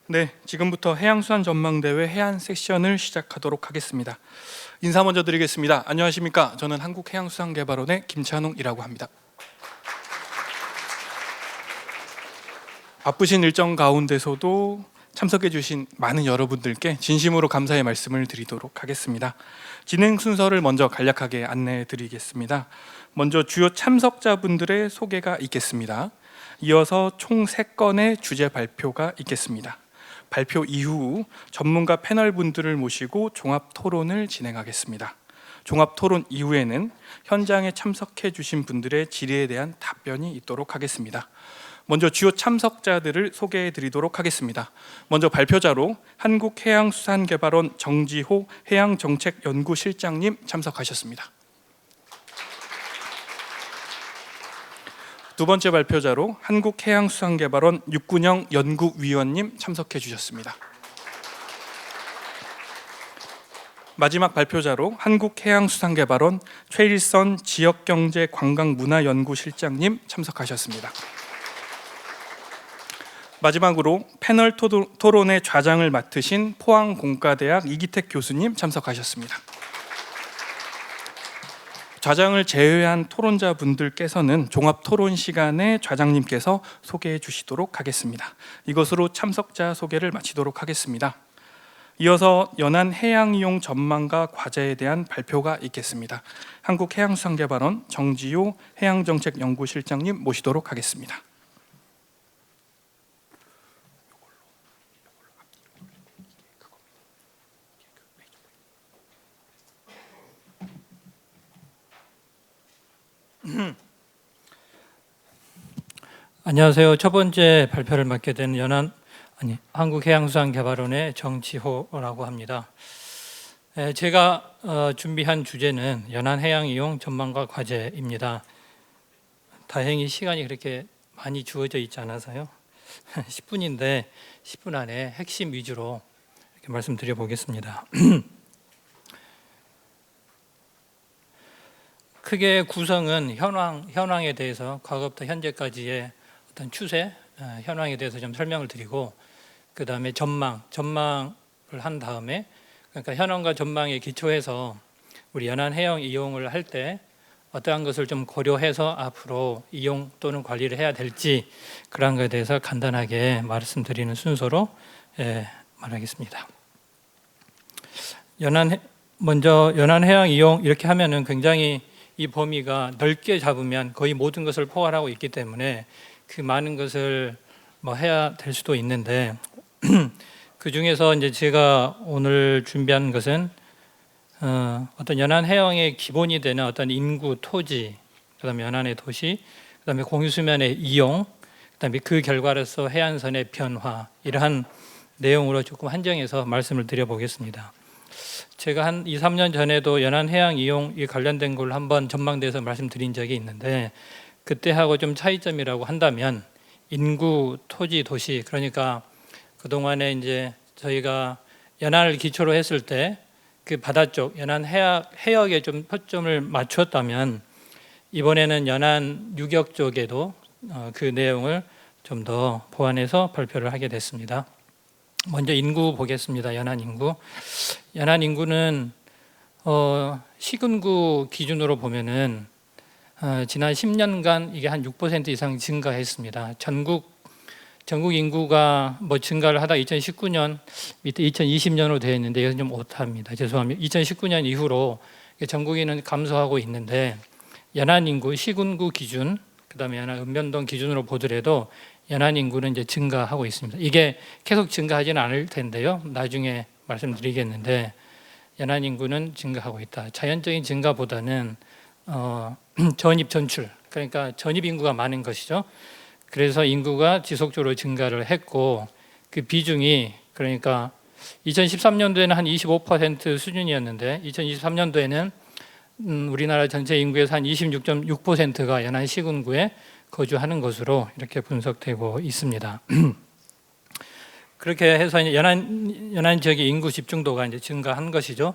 네, 지금부터 해양수산 전망대회 해안 섹션을 시작하도록 하겠습니다. 인사 먼저 드리겠습니다. 안녕하십니까? 저는 한국해양수산개발원의 김찬웅이라고 합니다. 바쁘신 일정 가운데서도 참석해 주신 많은 여러분들께 진심으로 감사의 말씀을 드리도록 하겠습니다. 진행 순서를 먼저 간략하게 안내해 드리겠습니다. 먼저 주요 참석자분들의 소개가 있겠습니다. 이어서 총 3건의 주제 발표가 있겠습니다. 발표 이후 전문가 패널 분들을 모시고 종합 토론을 진행하겠습니다. 종합 토론 이후에는 현장에 참석해 주신 분들의 질의에 대한 답변이 있도록 하겠습니다. 먼저 주요 참석자들을 소개해 드리도록 하겠습니다. 먼저 발표자로 한국해양수산개발원 정지호 해양정책연구실장님 참석하셨습니다. 두 번째 발표자로 한국해양수산개발원 육군영 연구위원님 참석해 주셨습니다. 마지막 발표자로 한국해양수산개발원 최일선 지역경제관광문화연구실장님 참석하셨습니다. 마지막으로 패널 토론의 좌장을 맡으신 포항공과대학 이기택 교수님 참석하셨습니다. 좌장을 제외한 토론자분들께서는 종합토론 시간에 좌장님께서 소개해 주시도록 하겠습니다. 이것으로 참석자 소개를 마치도록 하겠습니다. 이어서 연안해양이용 전망과 과제에 대한 발표가 있겠습니다. 한국해양수산개발원 정지호 해양정책연구실장님 모시도록 하겠습니다. 안녕하세요. 첫 번째 발표를 맡게 된 한국해양수산개발원의 정지호라고 합니다. 제가 준비한 주제는 연안해양이용 전망과 과제입니다. 다행히 시간이 그렇게 많이 주어져 있지 않아서요. 10분인데 10분 안에 핵심 위주로 이렇게 말씀드려 보겠습니다. 크게 구성은 현황에 대해서 과거부터 현재까지의 어떤 추세, 현황에 대해서 좀 설명을 드리고, 그 다음에 전망을 한 다음에, 그러니까 현황과 전망에 기초해서 우리 연안해양 이용을 할 때 어떠한 것을 좀 고려해서 앞으로 이용 또는 관리를 해야 될지, 그런 것에 대해서 간단하게 말씀드리는 순서로 말하겠습니다. 먼저 연안해양 이용 이렇게 하면은 굉장히 이 범위가 넓게 잡으면 거의 모든 것을 포괄하고 있기 때문에 그 많은 것을 해야 될 수도 있는데 그 중에서 이제 제가 오늘 준비한 것은 어떤 연안 해양의 기본이 되는 어떤 인구, 토지, 그다음에 연안의 도시, 그다음에 공유수면의 이용, 그다음에 그 결과로서 해안선의 변화, 이러한 내용으로 조금 한정해서 말씀을 드려보겠습니다. 제가 한 2, 3년 전에도 연안해양 이용이 관련된 걸 한번 전망대에서 말씀드린 적이 있는데, 그때하고 좀 차이점이라고 한다면 인구, 토지, 도시, 그러니까 그동안에 이제 저희가 연안을 기초로 했을 때 그 바다 쪽, 연안 해역에 좀 초점을 맞추었다면 이번에는 연안 유격 쪽에도 그 내용을 좀 더 보완해서 발표를 하게 됐습니다. 먼저 인구 보겠습니다. 연안 인구. 연안 인구는 시군구 기준으로 보면은 지난 10년간 이게 한 6% 이상 증가했습니다. 전국 인구가 증가를 하다 2019년 밑에 2020년으로 되어 있는데 이것은 좀 오타입니다. 죄송합니다. 2019년 이후로 전국인은 감소하고 있는데 연안 인구 시군구 기준, 그다음에 연안 읍면동 기준으로 보더라도 연안 인구는 이제 증가하고 있습니다. 이게 계속 증가하지는 않을 텐데요. 나중에 말씀드리겠는데 연안 인구는 증가하고 있다. 자연적인 증가보다는 전입 전출, 그러니까 전입 인구가 많은 것이죠. 그래서 인구가 지속적으로 증가를 했고 그 비중이 그러니까 2013년도에는 한 25% 수준이었는데 2023년도에는 우리나라 전체 인구에서 한 26.6%가 연안 시군구에 거주하는 것으로 이렇게 분석되고 있습니다. 그렇게 해서 이제 연안 지역의 인구 집중도가 이제 증가한 것이죠.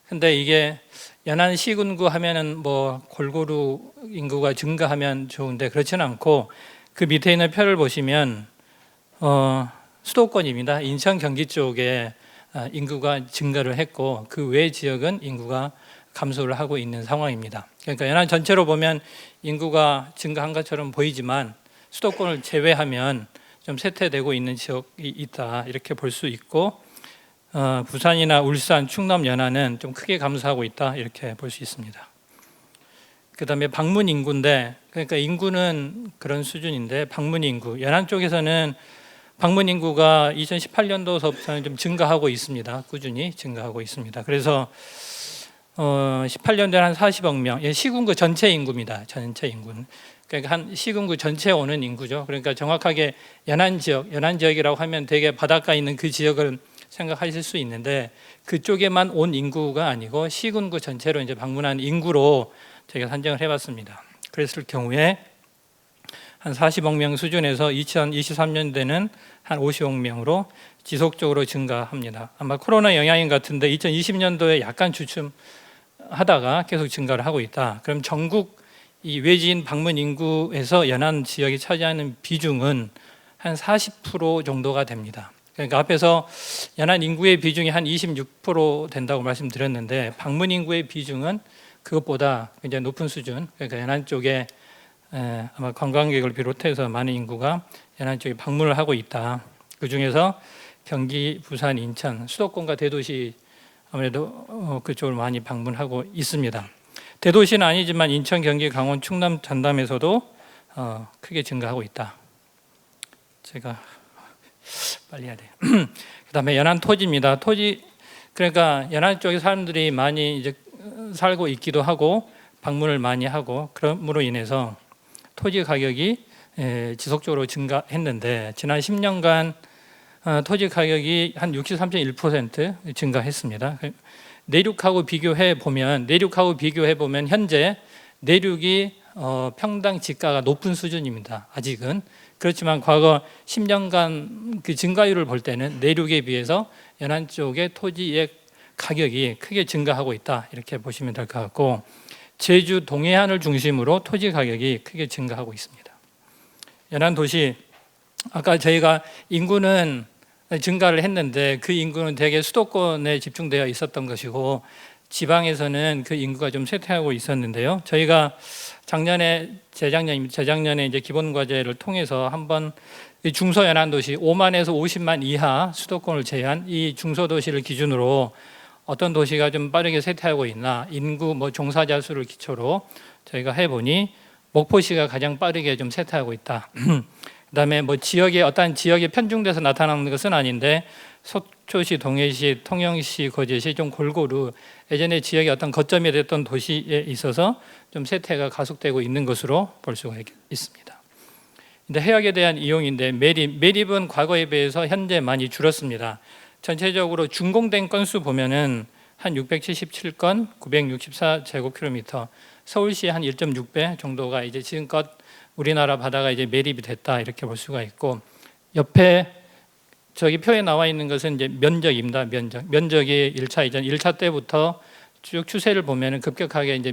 근데 이게 연안 시군구 하면은 골고루 인구가 증가하면 좋은데 그렇지는 않고 그 밑에 있는 표를 보시면 수도권입니다. 인천 경기 쪽에 인구가 증가를 했고 그 외 지역은 인구가 감소를 하고 있는 상황입니다. 그러니까 연안 전체로 보면 인구가 증가한 것처럼 보이지만 수도권을 제외하면 좀 쇠퇴되고 있는 지역이 있다 이렇게 볼 수 있고 부산이나 울산, 충남, 연안은 좀 크게 감소하고 있다 이렇게 볼 수 있습니다. 그다음에 방문 인구인데 그러니까 인구는 그런 수준인데 방문 인구 연안 쪽에서는 방문 인구가 2018년도서부터는 좀 증가하고 있습니다. 꾸준히 증가하고 있습니다. 그래서 18년도에 한 40억 명, 시군구 전체 인구입니다. 전체 인구는. 그러니까 한 시군구 전체에 오는 인구죠. 그러니까 정확하게 연안 지역이라고 하면 되게 바닷가 있는 그 지역을 생각하실 수 있는데 그쪽에만 온 인구가 아니고 시군구 전체로 이제 방문한 인구로 저희가 산정을 해봤습니다. 그랬을 경우에 한 40억 명 수준에서 2023년대는 한 50억 명으로 지속적으로 증가합니다. 아마 코로나 영향인 것 같은데 2020년도에 약간 주춤하다가 계속 증가를 하고 있다. 그럼 전국 이 외지인 방문 인구에서 연안 지역이 차지하는 비중은 한 40% 정도가 됩니다. 그러니까 앞에서 연안 인구의 비중이 한 26% 된다고 말씀드렸는데 방문 인구의 비중은 그것보다 굉장히 높은 수준. 그러니까 연안 쪽에 아마 관광객을 비롯해서 많은 인구가 연안 쪽에 방문을 하고 있다. 그 중에서 경기, 부산, 인천, 수도권과 대도시 아무래도 그쪽을 많이 방문하고 있습니다. 대도시는 아니지만 인천, 경기, 강원, 충남, 전남에서도 크게 증가하고 있다. 제가 빨리 해야 돼요. 그다음에 연안 토지입니다. 토지 그러니까 연안 쪽에 사람들이 많이 이제 살고 있기도 하고 방문을 많이 하고 그럼으로 인해서 토지 가격이 지속적으로 증가했는데 지난 10년간 토지 가격이 한 63.1% 증가했습니다. 내륙하고 비교해 보면 현재 내륙이 평당 지가가 높은 수준입니다. 아직은 그렇지만 과거 10년간 그 증가율을 볼 때는 내륙에 비해서 연안 쪽의 토지의 가격이 크게 증가하고 있다 이렇게 보시면 될 것 같고 제주 동해안을 중심으로 토지 가격이 크게 증가하고 있습니다. 연안 도시 아까 저희가 인구는 증가를 했는데 그 인구는 대개 수도권에 집중되어 있었던 것이고 지방에서는 그 인구가 좀 쇠퇴하고 있었는데요. 저희가 재작년에 이제 기본 과제를 통해서 한번 중소연안 도시 5만에서 50만 이하 수도권을 제외한 이 중소도시를 기준으로 어떤 도시가 좀 빠르게 쇠퇴하고 있나 인구 종사자 수를 기초로 저희가 해보니 목포시가 가장 빠르게 좀 쇠퇴하고 있다. 그다음에 지역에 어떤 지역에 편중돼서 나타나는 것은 아닌데 속초시, 동해시, 통영시, 거제시 좀 골고루 예전에 지역의 어떤 거점이 됐던 도시에 있어서 좀 쇠퇴가 가속되고 있는 것으로 볼 수가 있습니다. 근데 해역에 대한 이용인데 매립은 과거에 비해서 현재 많이 줄었습니다. 전체적으로 준공된 건수 보면은 한 677건, 964제곱킬로미터, 서울시 한 1.6배 정도가 이제 지금껏 우리나라 바다가 이제 매립이 됐다 이렇게 볼 수가 있고 옆에 저기 표에 나와 있는 것은 이제 면적입니다. 면적이 1차 때부터 쭉 추세를 보면은 급격하게 이제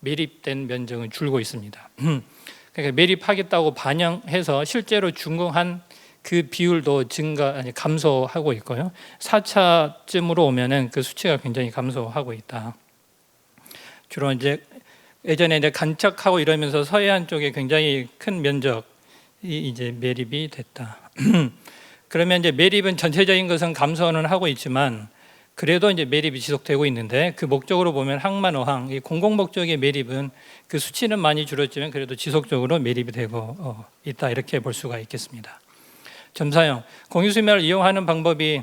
매립된 면적은 줄고 있습니다. 그러니까 매립하겠다고 반영해서 실제로 준공한 그 비율도 감소하고 있고요. 4차쯤으로 오면은 그 수치가 굉장히 감소하고 있다. 주로 이제 예전에 이제 간척하고 이러면서 서해안 쪽에 굉장히 큰 면적이 이제 매립이 됐다. 그러면 이제 매립은 전체적인 것은 감소는 하고 있지만 그래도 이제 매립이 지속되고 있는데 그 목적으로 보면 항만 어항, 이 공공 목적의 매립은 그 수치는 많이 줄었지만 그래도 지속적으로 매립이 되고 있다 이렇게 볼 수가 있겠습니다. 점사용, 공유수면을 이용하는 방법이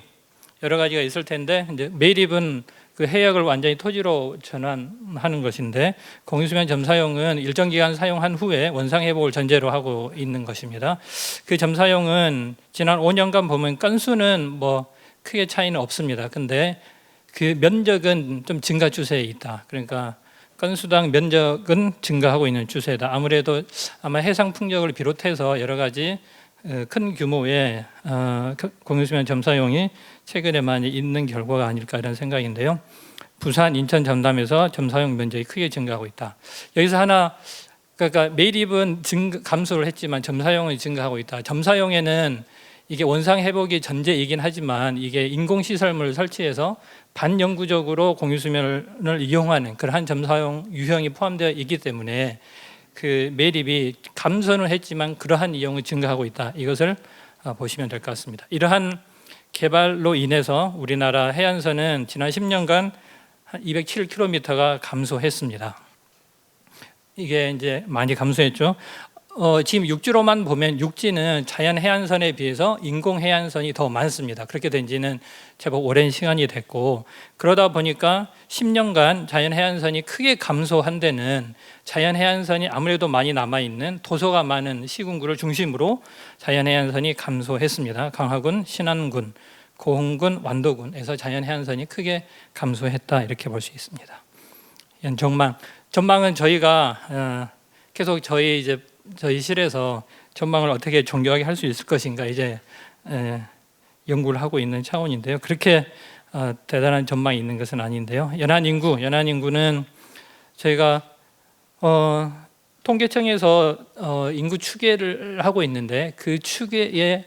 여러 가지가 있을 텐데 이제 매립은 그 해역을 완전히 토지로 전환하는 것인데 공유수면 점사용은 일정 기간 사용한 후에 원상 회복을 전제로 하고 있는 것입니다. 그 점사용은 지난 5년간 보면 건수는 크게 차이는 없습니다. 근데 그 면적은 좀 증가 추세에 있다. 그러니까 건수당 면적은 증가하고 있는 추세다. 아무래도 아마 해상 풍력을 비롯해서 여러 가지 큰 규모의 공유수면 점사용이 최근에 많이 있는 결과가 아닐까 이런 생각인데요. 부산, 인천, 전남에서 점사용 면적이 크게 증가하고 있다. 여기서 그러니까 매립은 감소를 했지만 점사용은 증가하고 있다. 점사용에는 이게 원상 회복이 전제이긴 하지만 이게 인공시설물을 설치해서 반영구적으로 공유수면을 이용하는 그러한 점사용 유형이 포함되어 있기 때문에 그 매립이 감소는 했지만 그러한 이용이 증가하고 있다. 이것을 보시면 될 것 같습니다. 이러한 개발로 인해서 우리나라 해안선은 지난 10년간 한 207km가 감소했습니다. 이게 이제 많이 감소했죠. 지금 육지로만 보면 육지는 자연 해안선에 비해서 인공 해안선이 더 많습니다. 그렇게 된 지는 제법 오랜 시간이 됐고, 그러다 보니까 10년간 자연 해안선이 크게 감소한 데는 자연 해안선이 아무래도 많이 남아있는 도서가 많은 시군구를 중심으로 자연 해안선이 감소했습니다. 강화군, 신안군, 고흥군, 완도군에서 자연 해안선이 크게 감소했다, 이렇게 볼 수 있습니다. 전망은 저희가 계속 저희 실에서 전망을 어떻게 정교하게 할 수 있을 것인가 이제 연구를 하고 있는 차원인데요. 그렇게 대단한 전망이 있는 것은 아닌데요. 연안인구는 저희가 통계청에서 인구 추계를 하고 있는데 그 추계의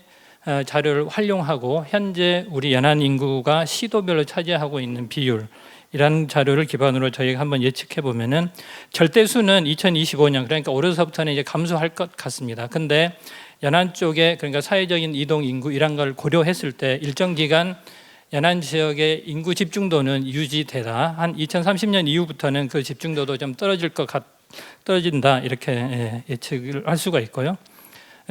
자료를 활용하고 현재 우리 연안 인구가 시도별로 차지하고 있는 비율, 이런 자료를 기반으로 저희가 한번 예측해 보면은 절대수는 2025년, 그러니까 올해서부터는 이제 감소할 것 같습니다. 근데 연안 쪽에, 그러니까 사회적인 이동 인구 이런 걸 고려했을 때 일정 기간 연안 지역의 인구 집중도는 유지되다. 한 2030년 이후부터는 그 집중도도 좀 떨어진다, 이렇게 예측을 할 수가 있고요.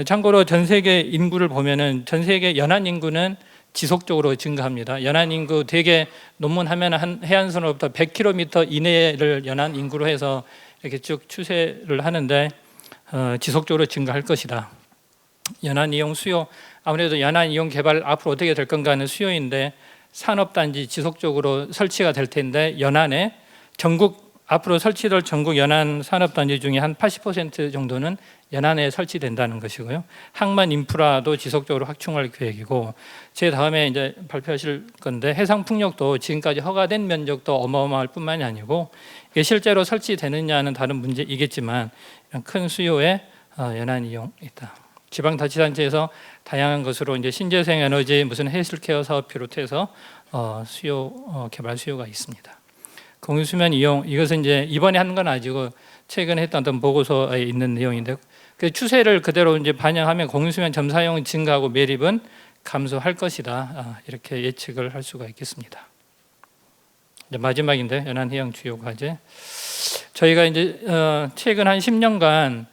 참고로 전 세계 인구를 보면은 전 세계 연안 인구는 지속적으로 증가합니다. 연안 인구 대개 논문하면 한 해안선으로부터 100km 이내를 연안 인구로 해서 이렇게 쭉 추세를 하는데 지속적으로 증가할 것이다. 연안 이용 수요, 아무래도 연안 이용 개발 앞으로 어떻게 될 건가 하는 수요인데 산업단지 지속적으로 설치가 될 텐데 연안에 앞으로 설치될 전국 연안 산업단지 중에 한 80% 정도는 연안에 설치된다는 것이고요. 항만 인프라도 지속적으로 확충할 계획이고, 제 다음에 이제 발표하실 건데 해상 풍력도 지금까지 허가된 면적도 어마어마할 뿐만이 아니고 이게 실제로 설치되느냐는 다른 문제이겠지만 큰 수요의 연안 이용이 있다. 지방자치단체에서 다양한 것으로 이제 신재생 에너지, 무슨 헬스케어 사업 비롯해서 개발 수요가 있습니다. 공유수면 이용, 이것은 이제 이번에 한 건 아니고 최근에 했던 어떤 보고서에 있는 내용인데, 그 추세를 그대로 이제 반영하면 공유수면 점사용은 증가하고 매립은 감소할 것이다, 이렇게 예측을 할 수가 있겠습니다. 이제 마지막인데 연안해양 주요 과제, 저희가 이제 최근 한 10년간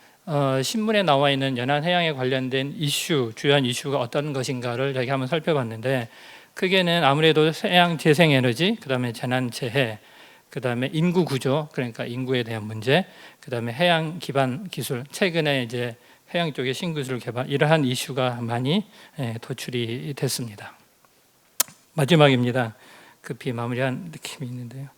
신문에 나와 있는 연안해양에 관련된 이슈, 주요한 이슈가 어떤 것인가를 저희가 한번 살펴봤는데, 크게는 아무래도 해양 재생에너지, 그다음에 재난재해, 그다음에 인구 구조, 그러니까 인구에 대한 문제, 그다음에 해양 기반 기술, 최근에 이제 해양 쪽의 신기술 개발, 이러한 이슈가 많이 도출이 됐습니다. 마지막입니다. 급히 마무리한 느낌이 있는데요.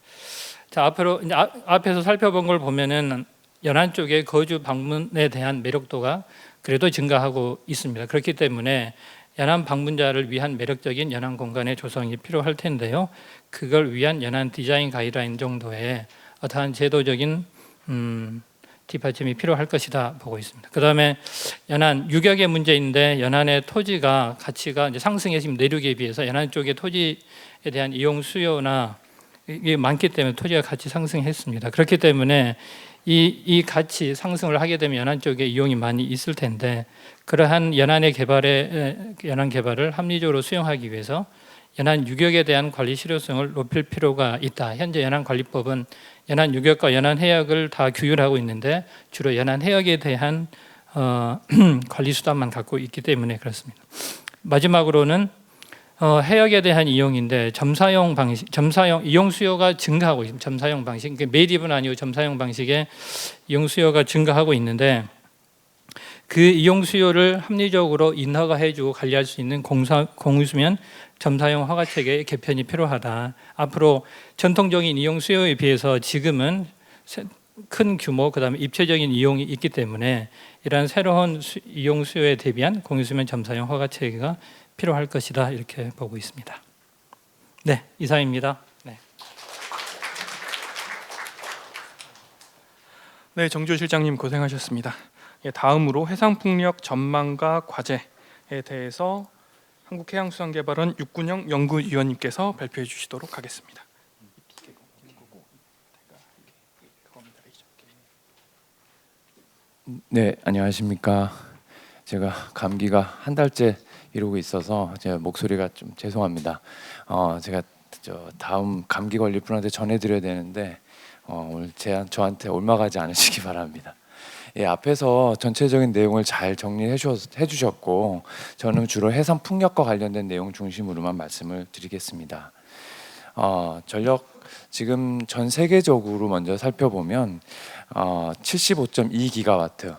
자, 앞으로 이제 앞에서 살펴본 걸 보면은 연안 쪽의 거주 방문에 대한 매력도가 그래도 증가하고 있습니다. 그렇기 때문에 연안 방문자를 위한 매력적인 연안 공간의 조성이 필요할 텐데요. 그걸 위한 연안 디자인 가이드라인 정도의 어떠한 제도적인 뒷받침이 필요할 것이다 보고 있습니다. 그다음에 연안 유격의 문제인데, 연안의 토지가 가치가 이제 상승해 지금 내륙에 비해서 연안 쪽의 토지에 대한 이용 수요나 이게 많기 때문에 토지가 가치 상승했습니다. 그렇기 때문에 이 가치 상승을 하게 되면 연안 쪽에 이용이 많이 있을 텐데, 그러한 연안 개발을 합리적으로 수용하기 위해서 연안 유격에 대한 관리 실효성을 높일 필요가 있다. 현재 연안관리법은 연안 유격과 연안 해역을 다 규율하고 있는데 주로 연안 해역에 대한 관리 수단만 갖고 있기 때문에 그렇습니다. 마지막으로는 해역에 대한 이용인데, 점사용 이용 수요가 증가하고 있습니다. 점사용 방식, 매립은 아니고 점사용 방식의 이용 수요가 증가하고 있는데, 그 이용 수요를 합리적으로 인허가해주고 관리할 수 있는 공유수면 점사용 허가 체계의 개편이 필요하다. 앞으로 전통적인 이용 수요에 비해서 지금은 큰 규모, 그다음에 입체적인 이용이 있기 때문에 이러한 새로운 이용 수요에 대비한 공유수면 점사용 허가 체계가 필요할 것이다, 이렇게 보고 있습니다. 네, 이상입니다. 네, 정주호 실장님 고생하셨습니다. 다음으로 해상풍력 전망과 과제에 대해서 한국해양수산개발원 육군형 연구위원님께서 발표해 주시도록 하겠습니다. 네, 안녕하십니까. 제가 감기가 한 달째 이러고 있어서 제 목소리가 좀 죄송합니다. 제가 다음 감기 걸릴 분한테 전해드려야 되는데 오늘 저한테 옮아가지 않으시기 바랍니다. 예, 앞에서 전체적인 내용을 잘 정리해 주셨고 저는 주로 해상 풍력과 관련된 내용 중심으로만 말씀을 드리겠습니다. 전력 지금 전 세계적으로 먼저 살펴보면 75.2기가와트,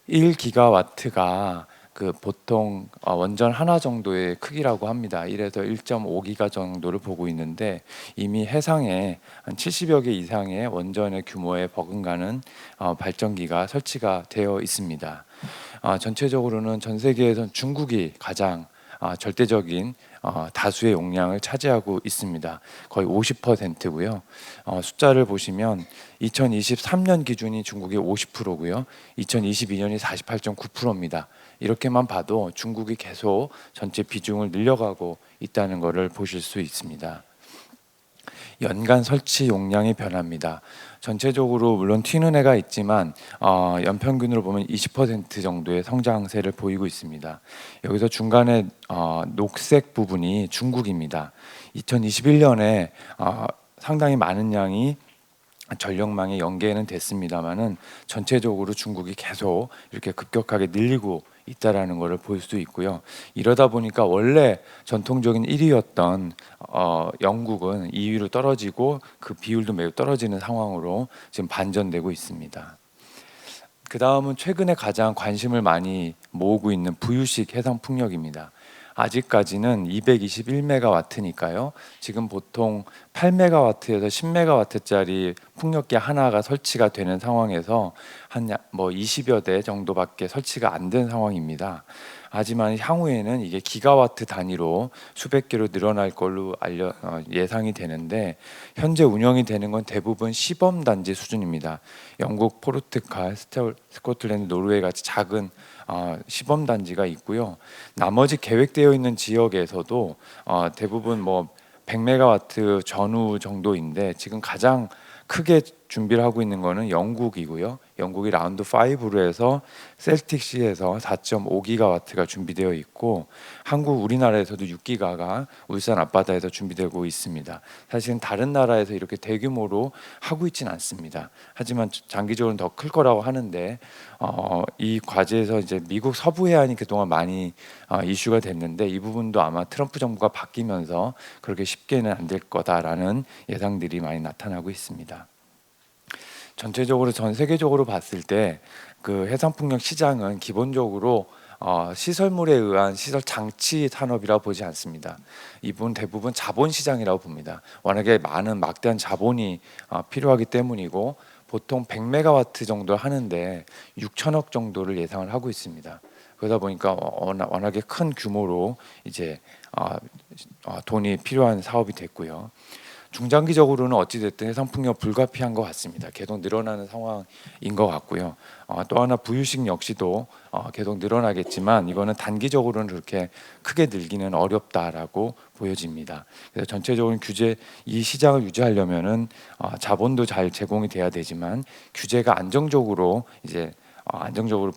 1기가와트가 그 보통 원전 하나 정도의 크기라고 합니다. 1에서 1.5기가 정도를 보고 있는데 이미 해상에 한 70여 개 이상의 원전의 규모에 버금가는 발전기가 설치가 되어 있습니다. 전체적으로는 전 세계에선 중국이 가장 절대적인 다수의 용량을 차지하고 있습니다. 거의 50%고요. 숫자를 보시면 2023년 기준이 중국이 50%고요. 2022년이 48.9%입니다. 이렇게만 봐도 중국이 계속 전체 비중을 늘려가고 있다는 것을 보실 수 있습니다. 연간 설치 용량이 변합니다. 전체적으로 물론 튀는 해가 있지만 연평균으로 보면 20% 정도의 성장세를 보이고 있습니다. 여기서 중간에 녹색 부분이 중국입니다. 2021년에 상당히 많은 양이 전력망에 연계는 됐습니다만은 전체적으로 중국이 계속 이렇게 급격하게 늘리고 있다라는 것을 볼 수 있고요. 이러다 보니까 원래 전통적인 1위였던 영국은 2위로 떨어지고 그 비율도 매우 떨어지는 상황으로 지금 반전되고 있습니다. 그 다음은 최근에 가장 관심을 많이 모으고 있는 부유식 해상 풍력입니다. 아직까지는 221메가와트니까요. 지금 보통 8메가와트에서 10메가와트짜리 풍력기 하나가 설치가 되는 상황에서 한 20여 대 정도밖에 설치가 안 된 상황입니다. 하지만 향후에는 이게 기가와트 단위로 수백 개로 늘어날 걸로 예상이 되는데 현재 운영이 되는 건 대부분 시범 단지 수준입니다. 영국, 포르투갈, 스코틀랜드, 노르웨이 같이 작은 시범 단지가 있고요. 나머지 계획되어 있는 지역에서도 대부분 100메가와트 전후 정도인데 지금 가장 크게 준비를 하고 있는 거는 영국이고요. 영국이 라운드 5로 해서 셀틱시에서 4.5기가와트가 준비되어 있고 우리나라에서도 6기가가 울산 앞바다에서 준비되고 있습니다. 사실은 다른 나라에서 이렇게 대규모로 하고 있지는 않습니다. 하지만 장기적으로는 더 클 거라고 하는데 이 과제에서 이제 미국 서부 해안이 그동안 많이 이슈가 됐는데 이 부분도 아마 트럼프 정부가 바뀌면서 그렇게 쉽게는 안 될 거다라는 예상들이 많이 나타나고 있습니다. 전체적으로 전 세계적으로 봤을 때 그 해상풍력 시장은 기본적으로 시설물에 의한 시설 장치 산업이라 보지 않습니다. 이분 대부분 자본 시장이라고 봅니다. 워낙에 많은 막대한 자본이 필요하기 때문이고 보통 100메가와트 정도 하는데 6천억 정도를 예상을 하고 있습니다. 그러다 보니까 워낙에 큰 규모로 이제 돈이 필요한 사업이 됐고요. 중장기적으로는 어찌됐든 해상풍력 불가피한 것 같습니다. 계속 늘어나는 상황인 것 같고요. 또 하나 부유식 역시도 계속 늘어나겠지만 이거는 단기적으로는 그렇게 크게 늘기는 어렵다라고 보여집니다. 그래서 전체적으로 이 시장을 유지하려면은 자본도 잘 제공이 돼야 되지만 규제가 안정적으로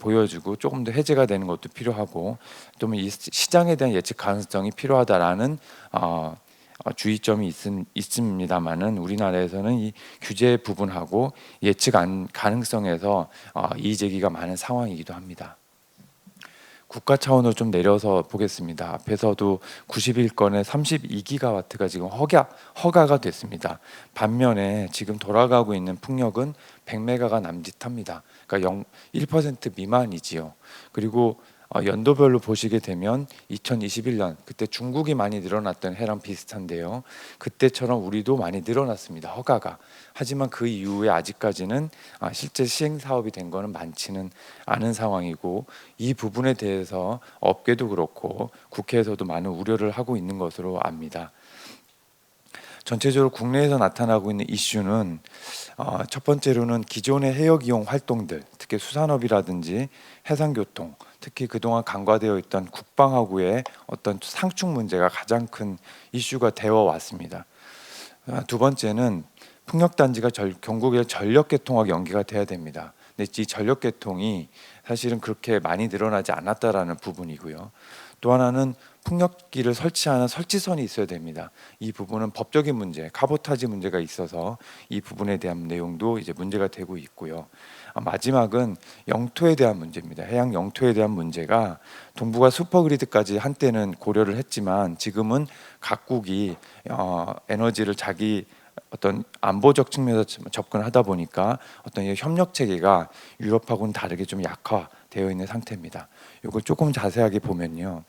보여주고 조금 더 해제가 되는 것도 필요하고 또 이 시장에 대한 예측 가능성이 필요하다라는 주의점이 있습니다만은 우리나라에서는 이 규제 부분하고 예측 가능성에서 이의 제기가 많은 상황이기도 합니다. 국가 차원으로 좀 내려서 보겠습니다. 앞에서도 91건에 32기가와트가 지금 허가가 됐습니다. 반면에 지금 돌아가고 있는 풍력은 100메가가 남짓합니다. 그러니까 1% 미만이지요. 그리고 연도별로 보시게 되면 2021년 그때 중국이 많이 늘어났던 해랑 비슷한데요. 그때처럼 우리도 많이 늘어났습니다. 허가가. 하지만 그 이후에 아직까지는 실제 시행 사업이 된 거는 많지는 않은 상황이고 이 부분에 대해서 업계도 그렇고 국회에서도 많은 우려를 하고 있는 것으로 압니다. 전체적으로 국내에서 나타나고 있는 이슈는 첫 번째로는 기존의 해역 이용 활동들, 특히 수산업이라든지 해상교통, 특히 그동안 간과되어 있던 국방하고의 어떤 상충 문제가 가장 큰 이슈가 되어 왔습니다. 두 번째는 풍력단지가 경국의 전력개통하고 연계가 돼야 됩니다. 근데 이 전력개통이 사실은 그렇게 많이 늘어나지 않았다라는 부분이고요. 또 하나는 풍력기를 설치하는 설치선이 있어야 됩니다. 이 부분은 법적인 문제, 카보타지 문제가 있어서 이 부분에 대한 내용도 이제 문제가 되고 있고요. 마지막은 영토에 대한 문제입니다. 해양 영토에 대한 문제가 동북아 슈퍼그리드까지 한때는 고려를 했지만 지금은 각국이 에너지를 자기 어떤 안보적 측면에서 접근하다 보니까 어떤 이 협력 체계가 유럽하고는 다르게 좀 약화되어 있는 상태입니다. 이걸 조금 자세하게 보면요.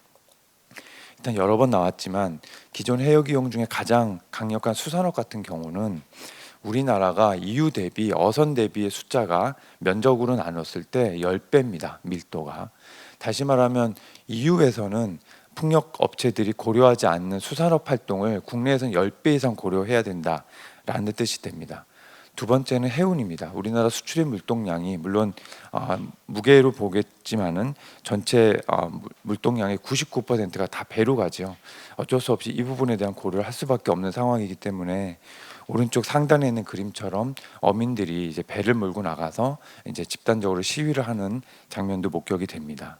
일단 여러 번 나왔지만 기존 해역 이용 중에 가장 강력한 수산업 같은 경우는 우리나라가 EU 대비 어선 대비의 숫자가 면적으로 나눴을 때 10배입니다. 밀도가. 다시 말하면 EU에서는 풍력 업체들이 고려하지 않는 수산업 활동을 국내에서는 10배 이상 고려해야 된다라는 뜻이 됩니다. 두 번째는 해운입니다. 우리나라 수출입 물동량이 물론 무게로 보겠지만은 전체 물동량의 99%가 다 배로 가죠. 어쩔 수 없이 이 부분에 대한 고려를 할 수밖에 없는 상황이기 때문에 오른쪽 상단에 있는 그림처럼 어민들이 이제 배를 몰고 나가서 이제 집단적으로 시위를 하는 장면도 목격이 됩니다.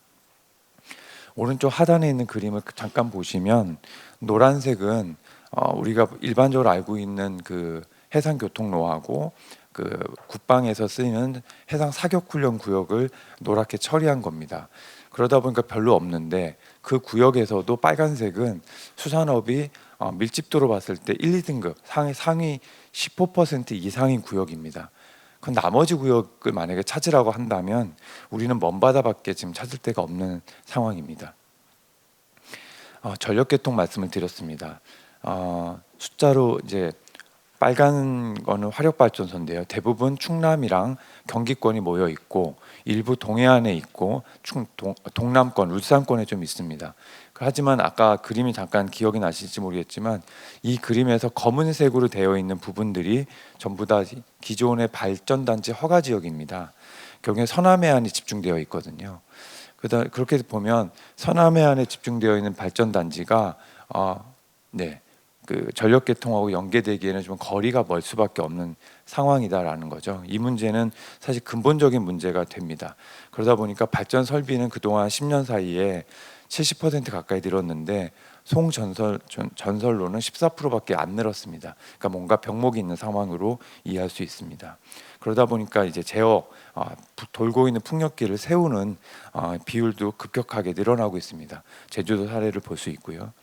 오른쪽 하단에 있는 그림을 잠깐 보시면 노란색은 우리가 일반적으로 알고 있는 그 해상교통로하고 그 국방에서 쓰이는 해상 사격훈련 구역을 노랗게 처리한 겁니다. 그러다 보니까 별로 없는데 그 구역에서도 빨간색은 수산업이 밀집도로 봤을 때 1, 2등급 상위 15% 이상인 구역입니다. 그 나머지 구역을 만약에 찾으라고 한다면 우리는 먼 바다밖에 지금 찾을 데가 없는 상황입니다. 전력개통 말씀을 드렸습니다. 숫자로 이제 빨간 거는 화력발전소인데요. 대부분 충남이랑 경기권이 모여 있고 일부 동해안에 있고 동남권, 울산권에 좀 있습니다. 하지만 아까 그림이 잠깐 기억이 나실지 모르겠지만 이 그림에서 검은색으로 되어 있는 부분들이 전부 다 기존의 발전단지 허가 지역입니다. 경우에 서남해안이 집중되어 있거든요. 그렇게 보면 서남해안에 집중되어 있는 발전단지가 그 전력개통하고 연계되기에는 좀 거리가 멀 수밖에 없는 상황이다라는 거죠. 이 문제는 사실 근본적인 문제가 됩니다. 그러다 보니까 발전 설비는 그동안 10년 사이에 70% 가까이 늘었는데 전설로는 14%밖에 안 늘었습니다. 그러니까 뭔가 병목이 있는 상황으로 이해할 수 있습니다. 그러다 보니까 이제 돌고 있는 풍력기를 세우는 비율도 급격하게 늘어나고 있습니다. 제주도 사례를 볼 수 있고요.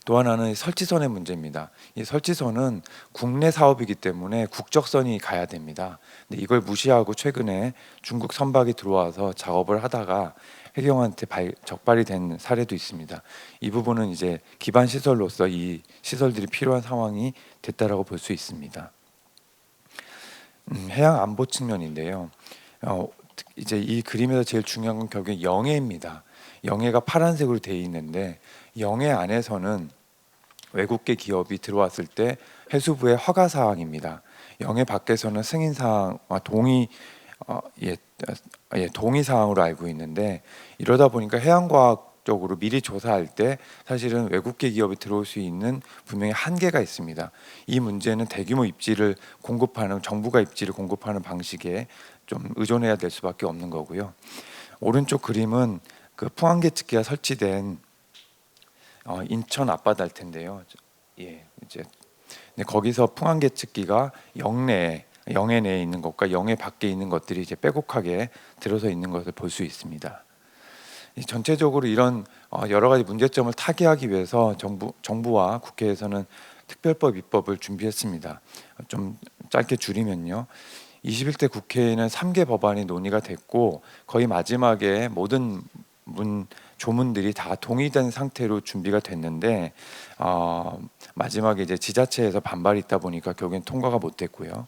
또 하나는 설치선의 문제입니다. 이 설치선은 국내 사업이기 때문에 국적선이 가야 됩니다. 근데 이걸 무시하고 최근에 중국 선박이 들어와서 작업을 하다가 해경한테 적발이 된 사례도 있습니다. 이 부분은 이제 기반 시설로서 이 시설들이 필요한 상황이 됐다라고 볼 수 있습니다. 해양 안보 측면인데요. 이제 이 그림에서 제일 중요한 건 결국에 영해입니다. 영해가 파란색으로 되어 있는데 영해 안에서는 외국계 기업이 들어왔을 때 해수부의 허가 사항입니다. 영해 밖에서는 승인 사항과 동의 사항으로 알고 있는데 이러다 보니까 해양과학적으로 미리 조사할 때 사실은 외국계 기업이 들어올 수 있는 분명히 한계가 있습니다. 이 문제는 대규모 입지를 공급하는 정부가 입지를 공급하는 방식에 좀 의존해야 될 수밖에 없는 거고요. 오른쪽 그림은 그 풍안개 측기가 설치된 인천 앞바다일 텐데요. 거기서 풍안개 측기가 영해 내에 있는 것과 영해 밖에 있는 것들이 이제 빼곡하게 들어서 있는 것을 볼 수 있습니다. 전체적으로 이런 여러 가지 문제점을 타개하기 위해서 정부와 국회에서는 특별법 입법을 준비했습니다. 좀 짧게 줄이면요. 21대 국회에는 3개 법안이 논의가 됐고 거의 마지막에 모든 조문들이 다 동의된 상태로 준비가 됐는데 마지막에 이제 지자체에서 반발이 있다 보니까 결국엔 통과가 못 됐고요.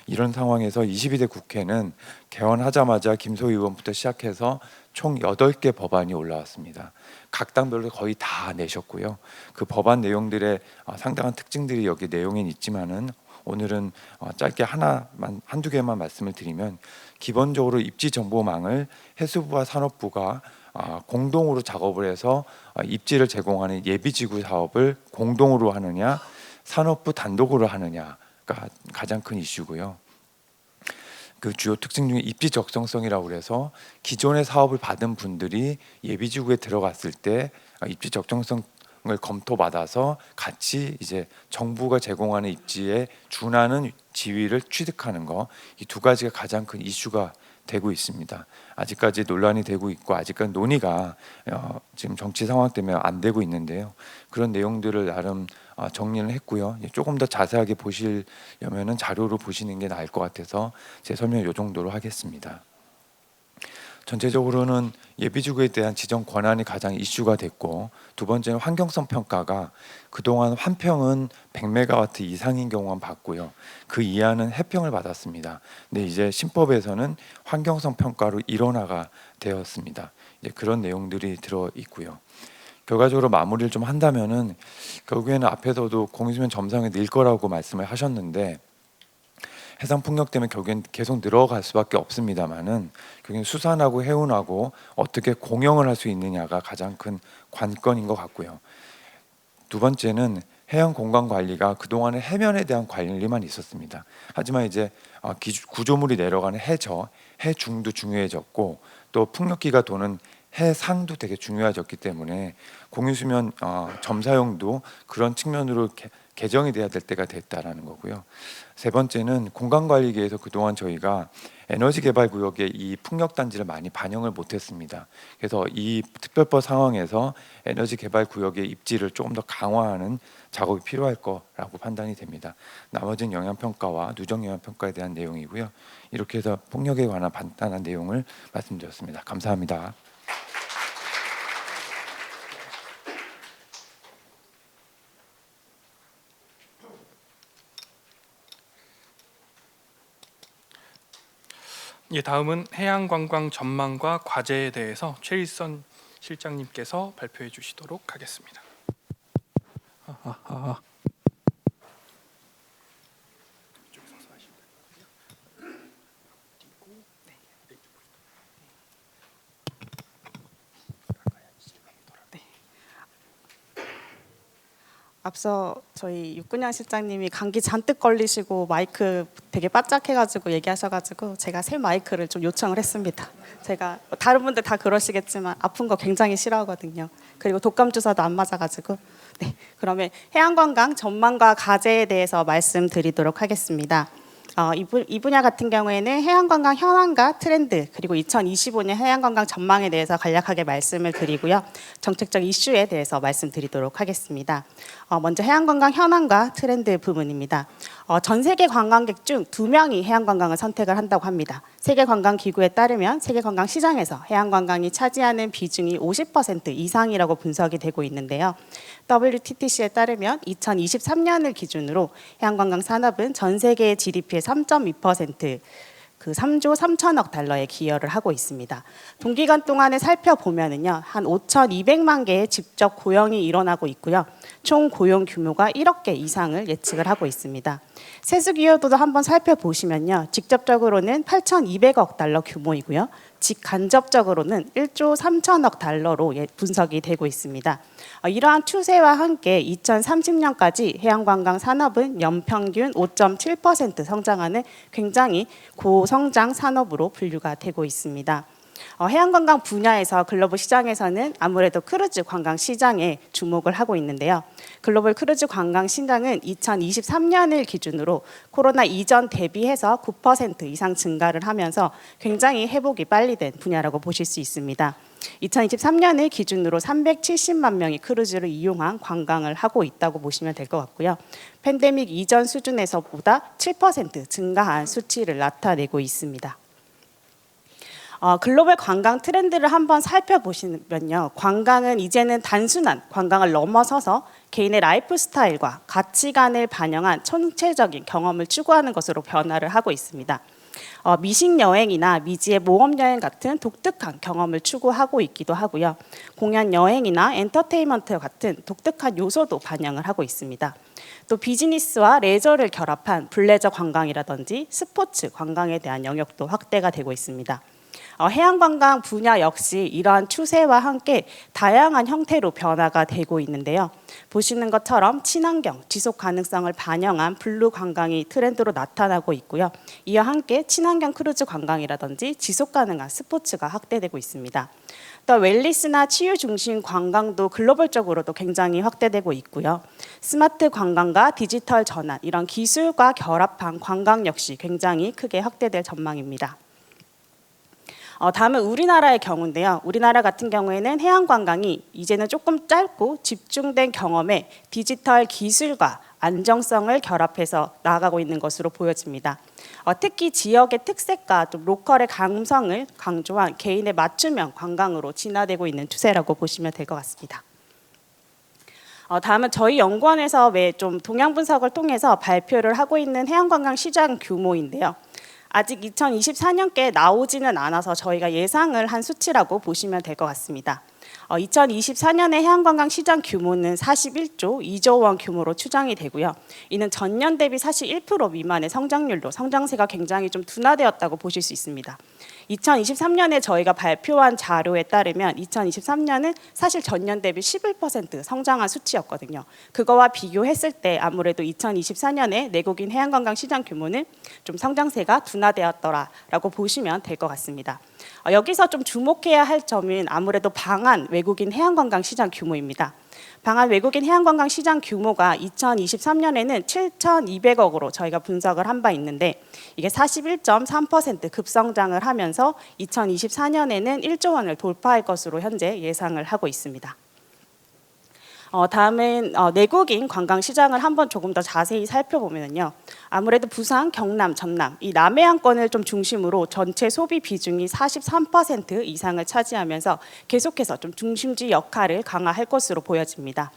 이런 상황에서 22대 국회는 개원하자마자 김소희 의원부터 시작해서 총 8개 법안이 올라왔습니다. 각 당별로 거의 다 내셨고요. 그 법안 내용들의 상당한 특징들이 여기 내용에 있지만은 오늘은 짧게 한두 개만 말씀을 드리면, 기본적으로 입지 정보망을 해수부와 산업부가 공동으로 작업을 해서 입지를 제공하는 예비지구 사업을 공동으로 하느냐, 산업부 단독으로 하느냐가 가장 큰 이슈고요. 그 주요 특징 중에 입지 적정성이라고 그래서 기존의 사업을 받은 분들이 예비지구에 들어갔을 때 입지 적정성을 검토받아서 같이 이제 정부가 제공하는 입지에 준하는 지위를 취득하는 거, 이 두 가지가 가장 큰 이슈가 되고 있습니다. 아직까지 논란이 되고 있고 아직까지 논의가 지금 정치 상황 때문에 안 되고 있는데요. 그런 내용들을 나름 정리를 했고요. 조금 더 자세하게 보시려면은 자료로 보시는 게 나을 것 같아서 제 설명 이 정도로 하겠습니다. 전체적으로는 예비지구에 대한 지정 권한이 가장 이슈가 됐고, 두 번째는 환경성 평가가 그동안 환평은 100메가와트 이상인 경우만 받고요. 그 이하는 해평을 받았습니다. 근데 이제 신법에서는 환경성 평가로 일원화가 되었습니다. 이제 그런 내용들이 들어 있고요. 결과적으로 마무리를 좀 한다면은, 결국에는 앞에서도 공유수면 점상에 늘 거라고 말씀을 하셨는데, 해상 풍력 때문에 결국엔 계속 늘어갈 수밖에 없습니다만은, 결국엔 수산하고 해운하고 어떻게 공영을 할 수 있느냐가 가장 큰 관건인 것 같고요. 두 번째는 해양 공간 관리가 그동안에 해면에 대한 관리만 있었습니다. 하지만 이제 구조물이 내려가는 해중도 중요해졌고, 또 풍력기가 도는 해상도 되게 중요해졌기 때문에 공유수면 점사용도 그런 측면으로 개정이 돼야 될 때가 됐다라는 거고요. 세 번째는 공간관리계에서 그동안 저희가 에너지개발구역에 이 풍력단지를 많이 반영을 못했습니다. 그래서 이 특별법 상황에서 에너지개발구역의 입지를 조금 더 강화하는 작업이 필요할 거라고 판단이 됩니다. 나머지는 영향평가와 누적영향평가에 대한 내용이고요. 이렇게 해서 폭력에 관한 간단한 내용을 말씀드렸습니다. 감사합니다. 예, 다음은 해양관광 전망과 과제에 대해서 최일선 실장님께서 발표해 주시도록 하겠습니다. 앞서 저희 육군양 실장님이 감기 잔뜩 걸리시고 마이크 되게 바짝 해가지고 얘기하셔가지고 제가 새 마이크를 좀 요청을 했습니다. 제가 다른 분들 다 그러시겠지만 아픈 거 굉장히 싫어하거든요. 그리고 독감 주사도 안 맞아가지고. 네, 그러면 해양관광 전망과 과제에 대해서 말씀드리도록 하겠습니다. 이 분야 같은 경우에는 해양관광 현황과 트렌드, 그리고 2025년 해양관광 전망에 대해서 간략하게 말씀을 드리고요. 정책적 이슈에 대해서 말씀드리도록 하겠습니다. 먼저 해양관광 현황과 트렌드 부분입니다. 전 세계 관광객 중 2명이 해양관광을 선택을 한다고 합니다. 세계관광기구에 따르면 세계관광시장에서 해양관광이 차지하는 비중이 50% 이상이라고 분석이 되고 있는데요. WTTC에 따르면 2023년을 기준으로 해양관광 산업은 전 세계 GDP의 3.2%, 그 3조 3천억 달러에 기여를 하고 있습니다. 동기간 동안에 살펴보면은요, 한 5,200만 개의 직접 고용이 일어나고 있고요. 총 고용 규모가 1억 개 이상을 예측을 하고 있습니다. 세수 기여도도 한번 살펴보시면요, 직접적으로는 8,200억 달러 규모이고요. 직간접적으로는 1조 3천억 달러로 분석이 되고 있습니다. 이러한 추세와 함께 2030년까지 해양관광 산업은 연평균 5.7% 성장하는 굉장히 고성장 산업으로 분류가 되고 있습니다. 해양관광 분야에서 글로벌 시장에서는 아무래도 크루즈 관광 시장에 주목을 하고 있는데요. 글로벌 크루즈 관광 시장은 2023년을 기준으로 코로나 이전 대비해서 9% 이상 증가를 하면서 굉장히 회복이 빨리 된 분야라고 보실 수 있습니다. 2023년을 기준으로 370만 명이 크루즈를 이용한 관광을 하고 있다고 보시면 될 것 같고요. 팬데믹 이전 수준에서보다 7% 증가한 수치를 나타내고 있습니다. 글로벌 관광 트렌드를 한번 살펴보시면요. 관광은 이제는 단순한 관광을 넘어서서 개인의 라이프 스타일과 가치관을 반영한 총체적인 경험을 추구하는 것으로 변화를 하고 있습니다. 미식 여행이나 미지의 모험 여행 같은 독특한 경험을 추구하고 있기도 하고요. 공연 여행이나 엔터테인먼트 같은 독특한 요소도 반영을 하고 있습니다. 또 비즈니스와 레저를 결합한 블레저 관광이라든지 스포츠 관광에 대한 영역도 확대가 되고 있습니다. 해양관광 분야 역시 이러한 추세와 함께 다양한 형태로 변화가 되고 있는데요. 보시는 것처럼 친환경, 지속 가능성을 반영한 블루 관광이 트렌드로 나타나고 있고요. 이와 함께 친환경 크루즈 관광이라든지 지속 가능한 스포츠가 확대되고 있습니다. 또 웰니스나 치유 중심 관광도 글로벌적으로도 굉장히 확대되고 있고요. 스마트 관광과 디지털 전환, 이런 기술과 결합한 관광 역시 굉장히 크게 확대될 전망입니다. 다음은 우리나라의 경우인데요. 우리나라 같은 경우에는 해양관광이 이제는 조금 짧고 집중된 경험에 디지털 기술과 안정성을 결합해서 나아가고 있는 것으로 보여집니다. 특히 지역의 특색과 또 로컬의 감성을 강조한 개인의 맞춤형 관광으로 진화되고 있는 추세라고 보시면 될 것 같습니다. 다음은 저희 연구원에서 왜 좀 동향 분석을 통해서 발표를 하고 있는 해양관광 시장 규모인데요. 아직 2024년께 나오지는 않아서 저희가 예상을 한 수치라고 보시면 될 것 같습니다. 2024년의 해양관광 시장 규모는 41조 2조 원 규모로 추정이 되고요. 이는 전년 대비 사실 1% 미만의 성장률로 성장세가 굉장히 좀 둔화되었다고 보실 수 있습니다. 2023년에 저희가 발표한 자료에 따르면 2023년은 사실 전년 대비 11% 성장한 수치였거든요. 그거와 비교했을 때 아무래도 2024년에 내국인 해양관광 시장 규모는 좀 성장세가 둔화되었더라라고 보시면 될 것 같습니다. 여기서 좀 주목해야 할 점은 아무래도 방한 외국인 해양관광 시장 규모입니다. 방한 외국인 해양관광 시장 규모가 2023년에는 7,200억으로 저희가 분석을 한 바 있는데 이게 41.3% 급성장을 하면서 2024년에는 1조 원을 돌파할 것으로 현재 예상을 하고 있습니다. 다음은 내국인 관광 시장을 한번 조금 더 자세히 살펴보면요. 아무래도 부산, 경남, 전남 이 남해안권을 좀 중심으로 전체 소비 비중이 43% 이상을 차지하면서 계속해서 좀 중심지 역할을 강화할 것으로 보여집니다.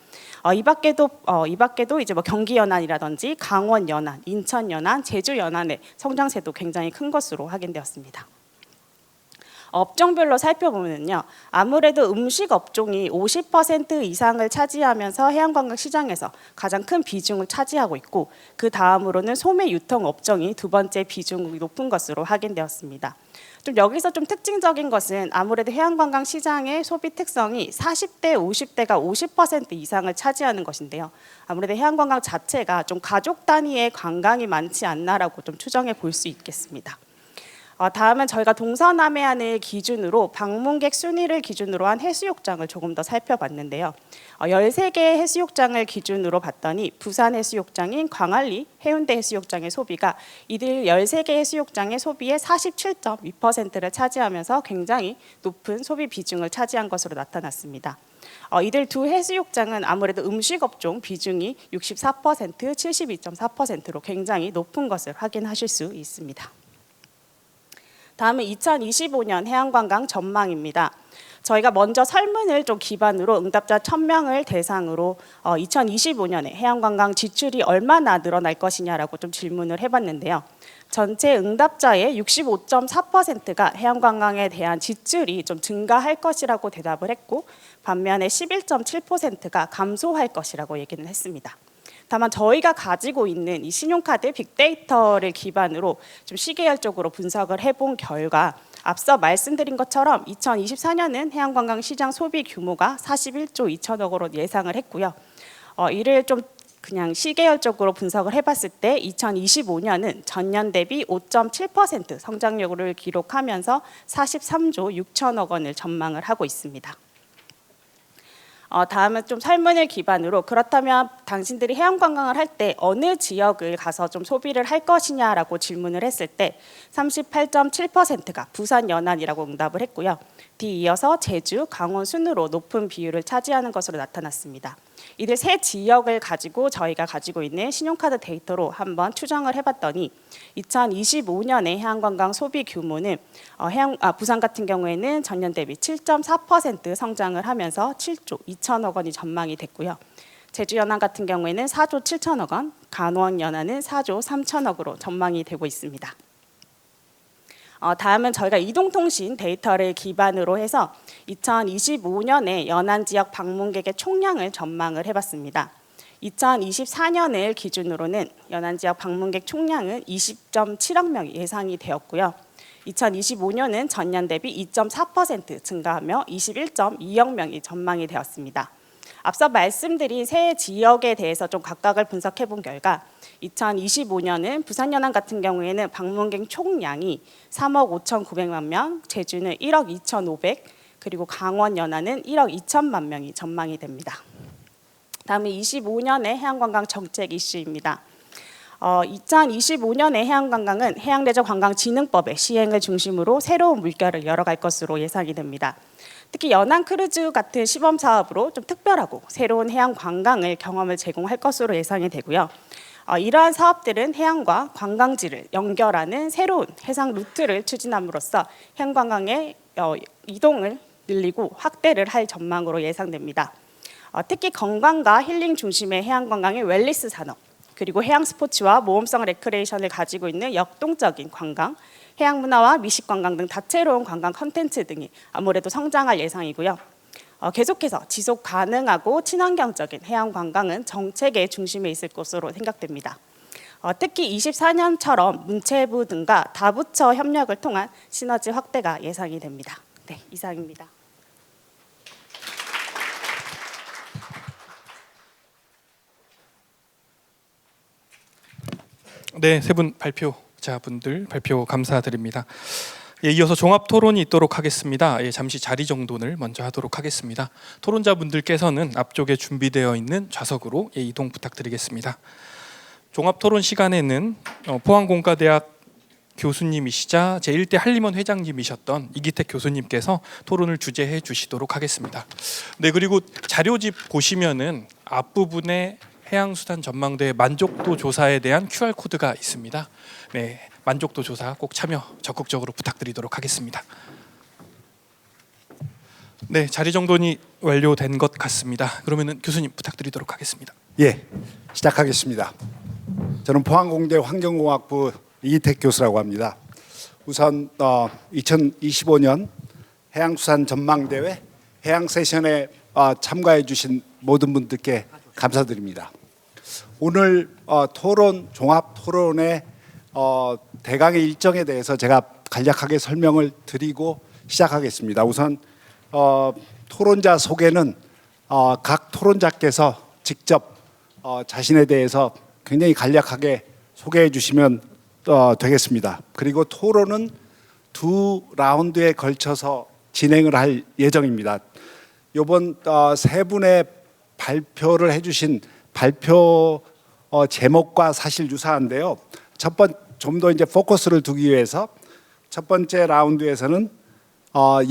이 밖에도 이제 뭐 경기 연안이라든지 강원 연안, 인천 연안, 제주 연안의 성장세도 굉장히 큰 것으로 확인되었습니다. 업종별로 살펴보면요. 아무래도 음식 업종이 50% 이상을 차지하면서 해양관광 시장에서 가장 큰 비중을 차지하고 있고 그 다음으로는 소매 유통 업종이 두 번째 비중이 높은 것으로 확인되었습니다. 좀 여기서 좀 특징적인 것은 아무래도 해양관광 시장의 소비 특성이 40대, 50대가 50% 이상을 차지하는 것인데요. 아무래도 해양관광 자체가 좀 가족 단위의 관광이 많지 않나라고 좀 추정해 볼 수 있겠습니다. 다음은 저희가 동서남해안을 기준으로 방문객 순위를 기준으로 한 해수욕장을 조금 더 살펴봤는데요. 13개 해수욕장을 기준으로 봤더니 부산 해수욕장인 광안리, 해운대 해수욕장의 소비가 이들 13개 해수욕장의 소비의 47.2%를 차지하면서 굉장히 높은 소비 비중을 차지한 것으로 나타났습니다. 이들 두 해수욕장은 아무래도 음식업종 비중이 64%, 72.4%로 굉장히 높은 것을 확인하실 수 있습니다. 다음은 2025년 해양관광 전망입니다. 저희가 먼저 설문을 좀 기반으로 응답자 1,000명을 대상으로 2025년에 해양관광 지출이 얼마나 늘어날 것이냐라고 좀 질문을 해봤는데요. 전체 응답자의 65.4%가 해양관광에 대한 지출이 좀 증가할 것이라고 대답을 했고 반면에 11.7%가 감소할 것이라고 얘기는 했습니다. 다만 저희가 가지고 있는 이 신용카드 빅데이터를 기반으로 좀 시계열적으로 분석을 해본 결과 앞서 말씀드린 것처럼 2024년은 해양관광 시장 소비 규모가 41조 2천억으로 예상을 했고요. 이를 좀 그냥 시계열적으로 분석을 해봤을 때 2025년은 전년 대비 5.7% 성장률을 기록하면서 43조 6천억 원을 전망을 하고 있습니다. 다음은 좀 설문을 기반으로 그렇다면 당신들이 해양관광을 할 때 어느 지역을 가서 좀 소비를 할 것이냐라고 질문을 했을 때 38.7%가 부산 연안이라고 응답을 했고요. 뒤이어서 제주, 강원 순으로 높은 비율을 차지하는 것으로 나타났습니다. 이들 세 지역을 가지고 저희가 가지고 있는 신용카드 데이터로 한번 추정을 해봤더니 2025년의 해양관광 소비 규모는 부산 같은 경우에는 전년 대비 7.4% 성장을 하면서 7조 2천억 원이 전망이 됐고요. 제주 연안 같은 경우에는 4조 7천억 원, 간호원 연안은 4조 3천억으로 전망이 되고 있습니다. 다음은 저희가 이동통신 데이터를 기반으로 해서 2025년에 연안 지역 방문객의 총량을 전망을 해봤습니다. 2024년을 기준으로는 연안 지역 방문객 총량은 20.7억 명이 예상이 되었고요. 2025년은 전년 대비 2.4% 증가하며 21.2억 명이 전망이 되었습니다. 앞서 말씀드린 세 지역에 대해서 좀 각각을 분석해 본 결과 2025년은 부산 연안 같은 경우에는 방문객 총량이 3억 5,900만 명, 제주는 1억 2,500, 그리고 강원 연안은 1억 2천만 명이 전망이 됩니다. 다음은 25년의 해양관광 정책 이슈입니다. 2025년의 해양관광은 해양레저관광진흥법의 시행을 중심으로 새로운 물결을 열어갈 것으로 예상이 됩니다. 특히 연안 크루즈 같은 시범 사업으로 좀 특별하고 새로운 해양 관광을 경험을 제공할 것으로 예상이 되고요. 이러한 사업들은 해양과 관광지를 연결하는 새로운 해상 루트를 추진함으로써 해양 관광의 이동을 늘리고 확대를 할 전망으로 예상됩니다. 특히 건강과 힐링 중심의 해양 관광의 웰니스 산업, 그리고 해양 스포츠와 모험성 레크레이션을 가지고 있는 역동적인 관광, 해양 문화와 미식 관광 등 다채로운 관광 콘텐츠 등이 아무래도 성장할 예상이고요. 계속해서 지속 가능하고 친환경적인 해양 관광은 정책의 중심에 있을 것으로 생각됩니다. 특히 24년처럼 문체부 등과 다부처 협력을 통한 시너지 확대가 예상이 됩니다. 네, 이상입니다. 네, 세 분 발표자분들 발표 감사드립니다. 예, 이어서 종합 토론이 있도록 하겠습니다. 예, 잠시 자리 정돈을 먼저 하도록 하겠습니다. 토론자분들께서는 앞쪽에 준비되어 있는 좌석으로 이동 부탁드리겠습니다. 종합 토론 시간에는 포항공과대학 교수님이시자 제1대 한림원 회장님이셨던 이기택 교수님께서 토론을 주재해 주시도록 하겠습니다. 네, 그리고 자료집 보시면은 앞부분에 해양수산 전망대 만족도 조사에 대한 QR코드가 있습니다. 네, 만족도 조사 꼭 참여 적극적으로 부탁드리도록 하겠습니다. 네, 자리 정돈이 완료된 것 같습니다. 그러면은 교수님 부탁드리도록 하겠습니다. 예, 시작하겠습니다. 저는 포항공대 환경공학부 이기택 교수라고 합니다. 우선 2025년 해양수산 전망대회 해양 세션에 참가해 주신 모든 분들께 감사드립니다. 오늘 토론 종합 토론의 대강의 일정에 대해서 제가 간략하게 설명을 드리고 시작하겠습니다. 우선 토론자 소개는 각 토론자께서 직접 자신에 대해서 굉장히 간략하게 소개해 주시면 되겠습니다. 그리고 토론은 두 라운드에 걸쳐서 진행을 할 예정입니다. 이번 세 분의 발표를 해주신 발표 제목과 사실 유사한데요. 좀 더 이제 포커스를 두기 위해서 첫 번째 라운드에서는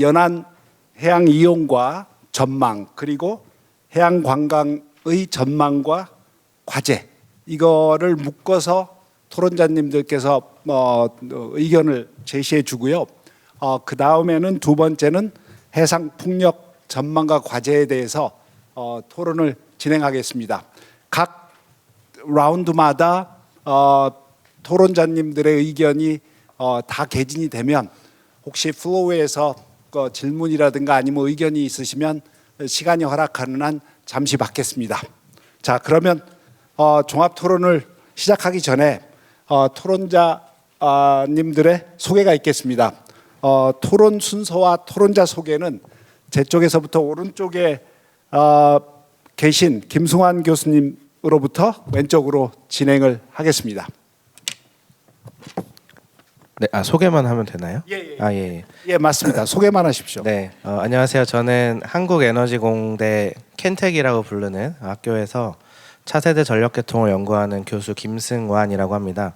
연안 해양 이용과 전망, 그리고 해양 관광의 전망과 과제, 이거를 묶어서 토론자님들께서 의견을 제시해 주고요. 그 다음에는 두 번째는 해상 풍력 전망과 과제에 대해서 토론을 진행하겠습니다. 각 라운드마다 토론자님들의 의견이 다 개진이 되면 혹시 플로우에서 질문이라든가 아니면 의견이 있으시면 시간이 허락하는 한 잠시 받겠습니다. 자, 그러면 종합 토론을 시작하기 전에 토론자님들의 소개가 있겠습니다. 토론 순서와 토론자 소개는 제 쪽에서부터 오른쪽에 계신 김승환 교수님으로부터 왼쪽으로 진행을 하겠습니다. 네, 소개만 하면 되나요? 예. 예, 맞습니다. 소개만 하십시오. 네, 안녕하세요. 저는 한국에너지공대 켄텍이라고 부르는 학교에서 차세대 전력계통을 연구하는 교수 김승완이라고 합니다.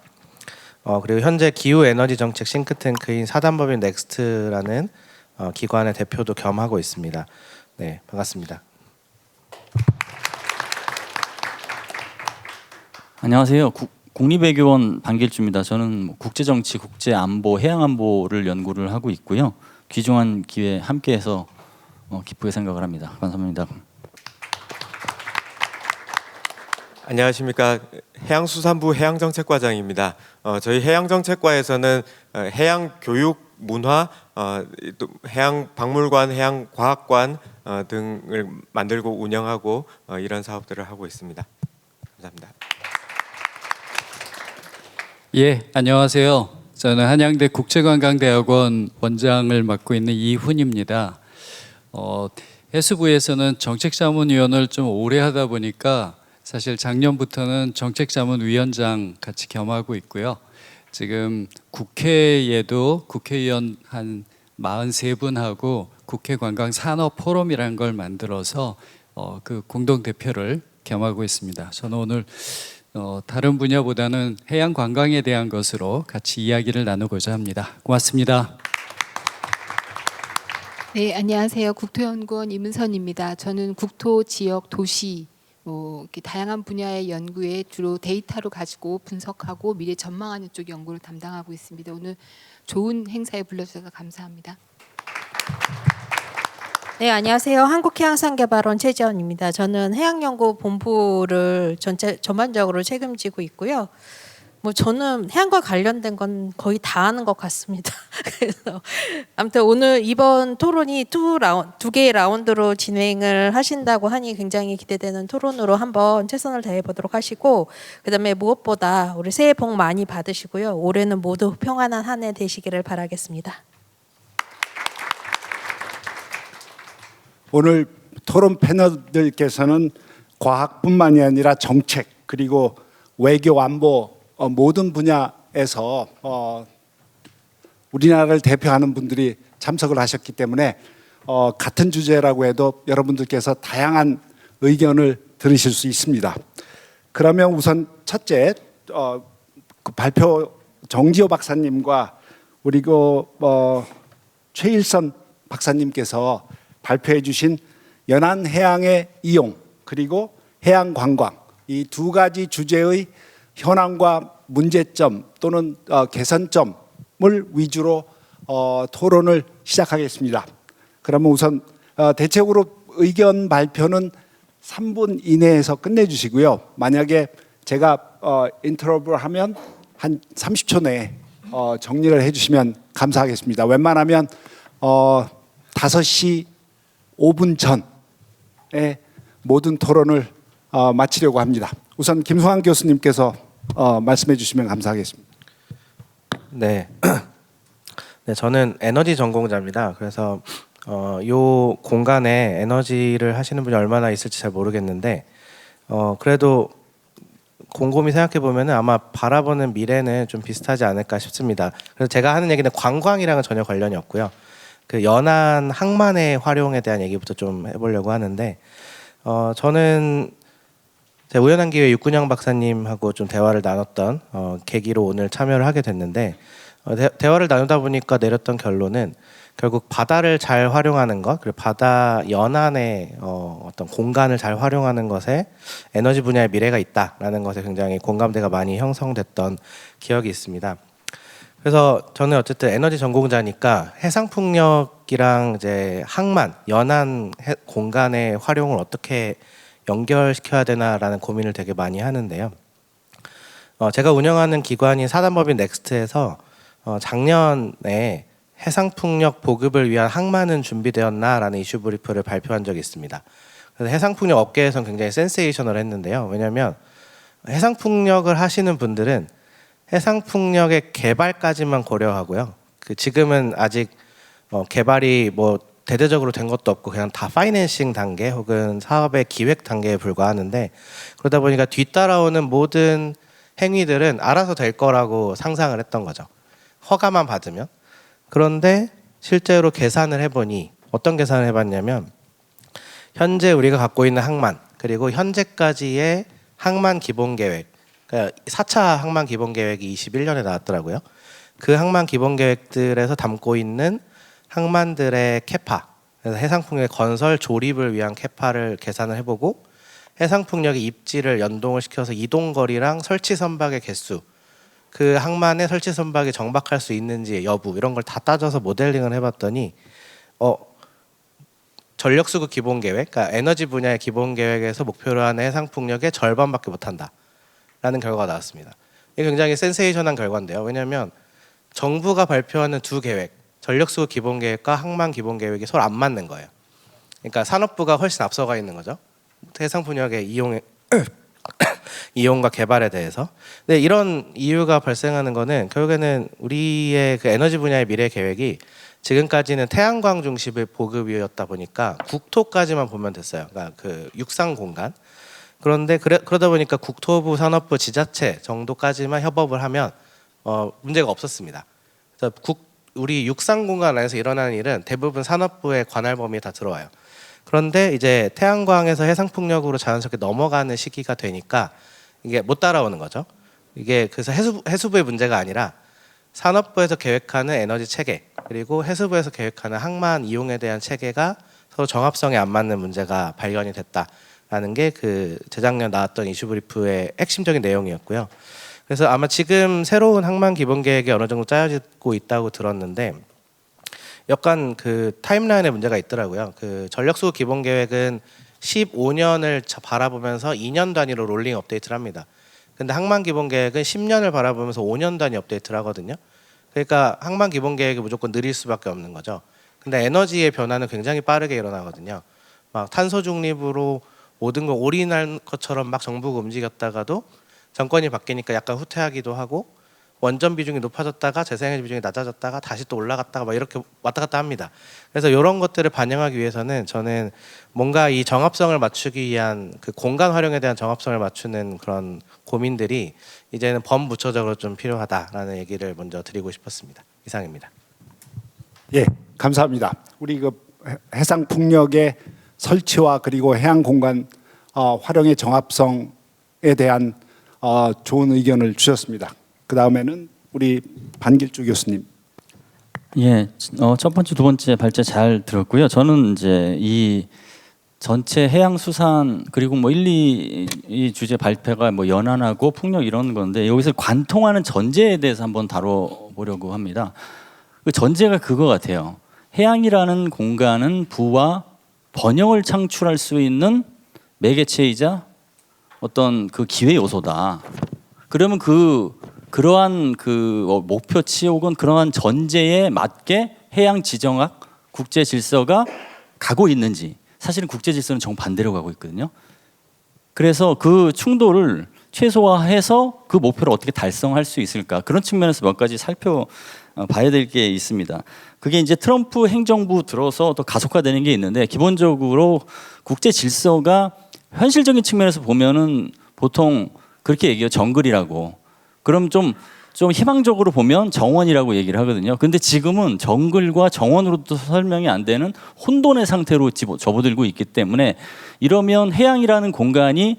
그리고 현재 기후에너지 정책 싱크탱크인 사단법인 넥스트라는 기관의 대표도 겸하고 있습니다. 네, 반갑습니다. 안녕하세요. 국립외교원 반길주입니다. 저는 국제정치, 국제안보, 해양안보를 연구를 하고 있고요. 귀중한 기회에 함께해서 기쁘게 생각을 합니다. 감사합니다. 안녕하십니까. 해양수산부 해양정책과장입니다. 저희 해양정책과에서는 해양 교육, 문화, 또 해양박물관, 해양과학관 등을 만들고 운영하고 이런 사업들을 하고 있습니다. 감사합니다. 예, 안녕하세요. 저는 한양대 국제관광대학원 원장을 맡고 있는 이훈입니다. 해수부에서는 정책자문위원을 좀 오래 하다 보니까 사실 작년부터는 정책자문위원장 같이 겸하고 있고요. 지금 국회에도 국회의원 한 43분하고 국회관광산업포럼이라는 걸 만들어서 그 공동대표를 겸하고 있습니다. 저는 오늘 다른 분야보다는 해양 관광에 대한 것으로 같이 이야기를 나누고자 합니다. 고맙습니다. 네, 안녕하세요. 국토연구원 임은선입니다. 저는 국토, 지역, 도시 이렇게 다양한 분야의 연구에 주로 데이터로 가지고 분석하고 미래 전망하는 쪽 연구를 담당하고 있습니다. 오늘 좋은 행사에 불러주셔서 감사합니다. 네, 안녕하세요. 한국해양산개발원 최지연입니다. 저는 해양연구본부를 전반적으로 책임지고 있고요. 저는 해양과 관련된 건 거의 다 하는 것 같습니다. 그래서 아무튼 오늘 이번 토론이 두 개의 라운드로 진행을 하신다고 하니 굉장히 기대되는 토론으로 한번 최선을 다해 보도록 하시고, 그다음에 무엇보다 우리 새해 복 많이 받으시고요. 올해는 모두 평안한 한 해 되시기를 바라겠습니다. 오늘 토론 패널들께서는 과학뿐만이 아니라 정책 그리고 외교 안보 모든 분야에서 우리나라를 대표하는 분들이 참석을 하셨기 때문에 같은 주제라고 해도 여러분들께서 다양한 의견을 들으실 수 있습니다. 그러면 우선 첫째 그 발표 정지호 박사님과 우리 최일선 박사님께서 발표해 주신 연안 해양의 이용 그리고 해양 관광 이 두 가지 주제의 현황과 문제점 또는 개선점을 위주로 토론을 시작하겠습니다. 그러면 우선 대체적으로 의견 발표는 3분 이내에서 끝내주시고요. 만약에 제가 인터뷰를 하면 한 30초 내에 정리를 해주시면 감사하겠습니다. 웬만하면 5시 5분 전에 모든 토론을 마치려고 합니다. 우선 김성환 교수님께서 말씀해 주시면 감사하겠습니다. 네. 네, 저는 에너지 전공자입니다. 그래서 요 공간에 에너지를 하시는 분이 얼마나 있을지 잘 모르겠는데 그래도 곰곰이 생각해 보면은 아마 바라보는 미래는 좀 비슷하지 않을까 싶습니다. 그래서 제가 하는 얘기는 관광이랑은 전혀 관련이 없고요. 그 연안 항만의 활용에 대한 얘기부터 좀 해보려고 하는데 저는 제가 우연한 기회에 육군영 박사님하고 좀 대화를 나눴던 계기로 오늘 참여를 하게 됐는데 대화를 나누다 보니까 내렸던 결론은 결국 바다를 잘 활용하는 것 그리고 바다 연안의 어떤 공간을 잘 활용하는 것에 에너지 분야의 미래가 있다라는 것에 굉장히 공감대가 많이 형성됐던 기억이 있습니다. 그래서 저는 어쨌든 에너지 전공자니까 해상풍력이랑 이제 항만, 연안 공간의 활용을 어떻게 연결시켜야 되나라는 고민을 되게 많이 하는데요. 제가 운영하는 기관인 사단법인 넥스트에서 작년에 해상풍력 보급을 위한 항만은 준비되었나라는 이슈 브리프를 발표한 적이 있습니다. 그래서 해상풍력 업계에서는 굉장히 센세이션을 했는데요. 왜냐하면 해상풍력을 하시는 분들은 해상풍력의 개발까지만 고려하고요. 지금은 아직 개발이 대대적으로 된 것도 없고 그냥 다 파이낸싱 단계 혹은 사업의 기획 단계에 불과하는데 그러다 보니까 뒤따라오는 모든 행위들은 알아서 될 거라고 상상을 했던 거죠. 허가만 받으면. 그런데 실제로 계산을 해보니 어떤 계산을 해봤냐면 현재 우리가 갖고 있는 항만 그리고 현재까지의 항만 기본계획 그러니까 4차 항만 기본계획이 21년에 나왔더라고요. 그 항만 기본계획들에서 담고 있는 항만들의 캐파, 그래서 해상풍력 건설 조립을 위한 캐파를 계산을 해보고 해상 풍력의 입지를 연동을 시켜서 이동 거리랑 설치 선박의 개수, 그 항만의 설치 선박이 정박할 수 있는지 여부 이런 걸 다 따져서 모델링을 해봤더니 전력 수급 기본 계획, 그러니까 에너지 분야의 기본 계획에서 목표로 하는 해상 풍력의 절반밖에 못한다라는 결과가 나왔습니다. 이게 굉장히 센세이션한 결과인데요. 왜냐하면 정부가 발표하는 두 계획, 전력 수급 기본 계획과 항만 기본 계획이 서로 안 맞는 거예요. 그러니까 산업부가 훨씬 앞서가 있는 거죠. 해상 풍력의 이용과 개발에 대해서. 근데 이런 이유가 발생하는 거는 결국에는 우리의 그 에너지 분야의 미래 계획이 지금까지는 태양광 중심의 보급이었다 보니까 국토까지만 보면 됐어요. 그러니까 그 육상 공간. 그런데 그러다 보니까 국토부, 산업부, 지자체 정도까지만 협업을 하면 문제가 없었습니다. 그래서 우리 육상 공간 안에서 일어나는 일은 대부분 산업부의 관할 범위에 다 들어와요. 그런데 이제 태양광에서 해상풍력으로 자연스럽게 넘어가는 시기가 되니까 이게 못 따라오는 거죠. 이게 그래서 해수부의 문제가 아니라 산업부에서 계획하는 에너지 체계 그리고 해수부에서 계획하는 항만 이용에 대한 체계가 서로 정합성에 안 맞는 문제가 발견이 됐다라는 게 그 재작년 나왔던 이슈 브리프의 핵심적인 내용이었고요. 그래서 아마 지금 새로운 항만 기본 계획이 어느 정도 짜여지고 있다고 들었는데 약간 그 타임라인에 문제가 있더라고요. 그 전력 수급 기본 계획은 15년을 바라보면서 2년 단위로 롤링 업데이트를 합니다. 근데 항만 기본 계획은 10년을 바라보면서 5년 단위 업데이트를 하거든요. 그러니까 항만 기본 계획이 무조건 느릴 수밖에 없는 거죠. 근데 에너지의 변화는 굉장히 빠르게 일어나거든요. 막 탄소 중립으로 모든 걸 올인할 것처럼 막 정부가 움직였다가도 정권이 바뀌니까 약간 후퇴하기도 하고 원전 비중이 높아졌다가 재생에너지 비중이 낮아졌다가 다시 또 올라갔다가 막 이렇게 왔다 갔다 합니다. 그래서 이런 것들을 반영하기 위해서는 저는 뭔가 이 정합성을 맞추기 위한 그 공간 활용에 대한 정합성을 맞추는 그런 고민들이 이제는 범부처적으로 좀 필요하다라는 얘기를 먼저 드리고 싶었습니다. 이상입니다. 예, 감사합니다. 우리 그 해상 풍력의 설치와 그리고 해양 공간 활용의 정합성에 대한 좋은 의견을 주셨습니다. 그 다음에는 우리 반길주 교수님. 예, 첫 번째, 두 번째 발제 잘 들었고요. 저는 이제 이 전체 해양수산 그리고 뭐 1, 2 주제 발표가 뭐 연안하고 풍력 이런 건데 여기서 관통하는 전제에 대해서 한번 다뤄보려고 합니다. 그 전제가 그거 같아요. 해양이라는 공간은 부와 번영을 창출할 수 있는 매개체이자 어떤 그 기회 요소다. 그러면 그러한 그 목표치 혹은 그러한 전제에 맞게 해양 지정학 국제 질서가 가고 있는지 사실은 국제 질서는 정반대로 가고 있거든요. 그래서 그 충돌을 최소화해서 그 목표를 어떻게 달성할 수 있을까 그런 측면에서 몇 가지 살펴봐야 될 게 있습니다. 그게 이제 트럼프 행정부 들어서 더 가속화되는 게 있는데 기본적으로 국제 질서가 현실적인 측면에서 보면은 보통 그렇게 얘기해요. 정글이라고. 그럼 좀 희망적으로 보면 정원이라고 얘기를 하거든요. 근데 지금은 정글과 정원으로도 설명이 안 되는 혼돈의 상태로 접어들고 있기 때문에 이러면 해양이라는 공간이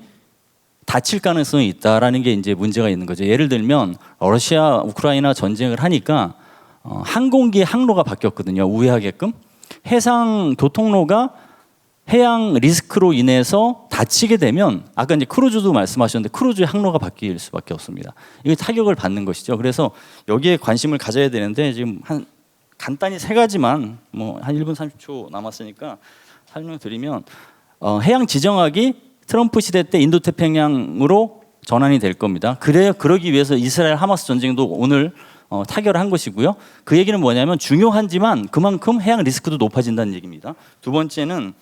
닫힐 가능성이 있다라는 게 이제 문제가 있는 거죠. 예를 들면 러시아 우크라이나 전쟁을 하니까 항공기 항로가 바뀌었거든요. 우회하게끔 해상 교통로가 해양 리스크로 인해서 다치게 되면 아까 이제 크루즈도 말씀하셨는데 크루즈의 항로가 바뀔 수밖에 없습니다. 이게 타격을 받는 것이죠. 그래서 여기에 관심을 가져야 되는데 지금 한 간단히 세 가지만 뭐 한 1분 30초 남았으니까 설명드리면 해양 지정학이 트럼프 시대 때 인도태평양으로 전환이 될 겁니다. 그러기 위해서 이스라엘 하마스 전쟁도 오늘 타결한 것이고요. 그 얘기는 뭐냐면 중요하지만 그만큼 해양 리스크도 높아진다는 얘기입니다. 두 번째는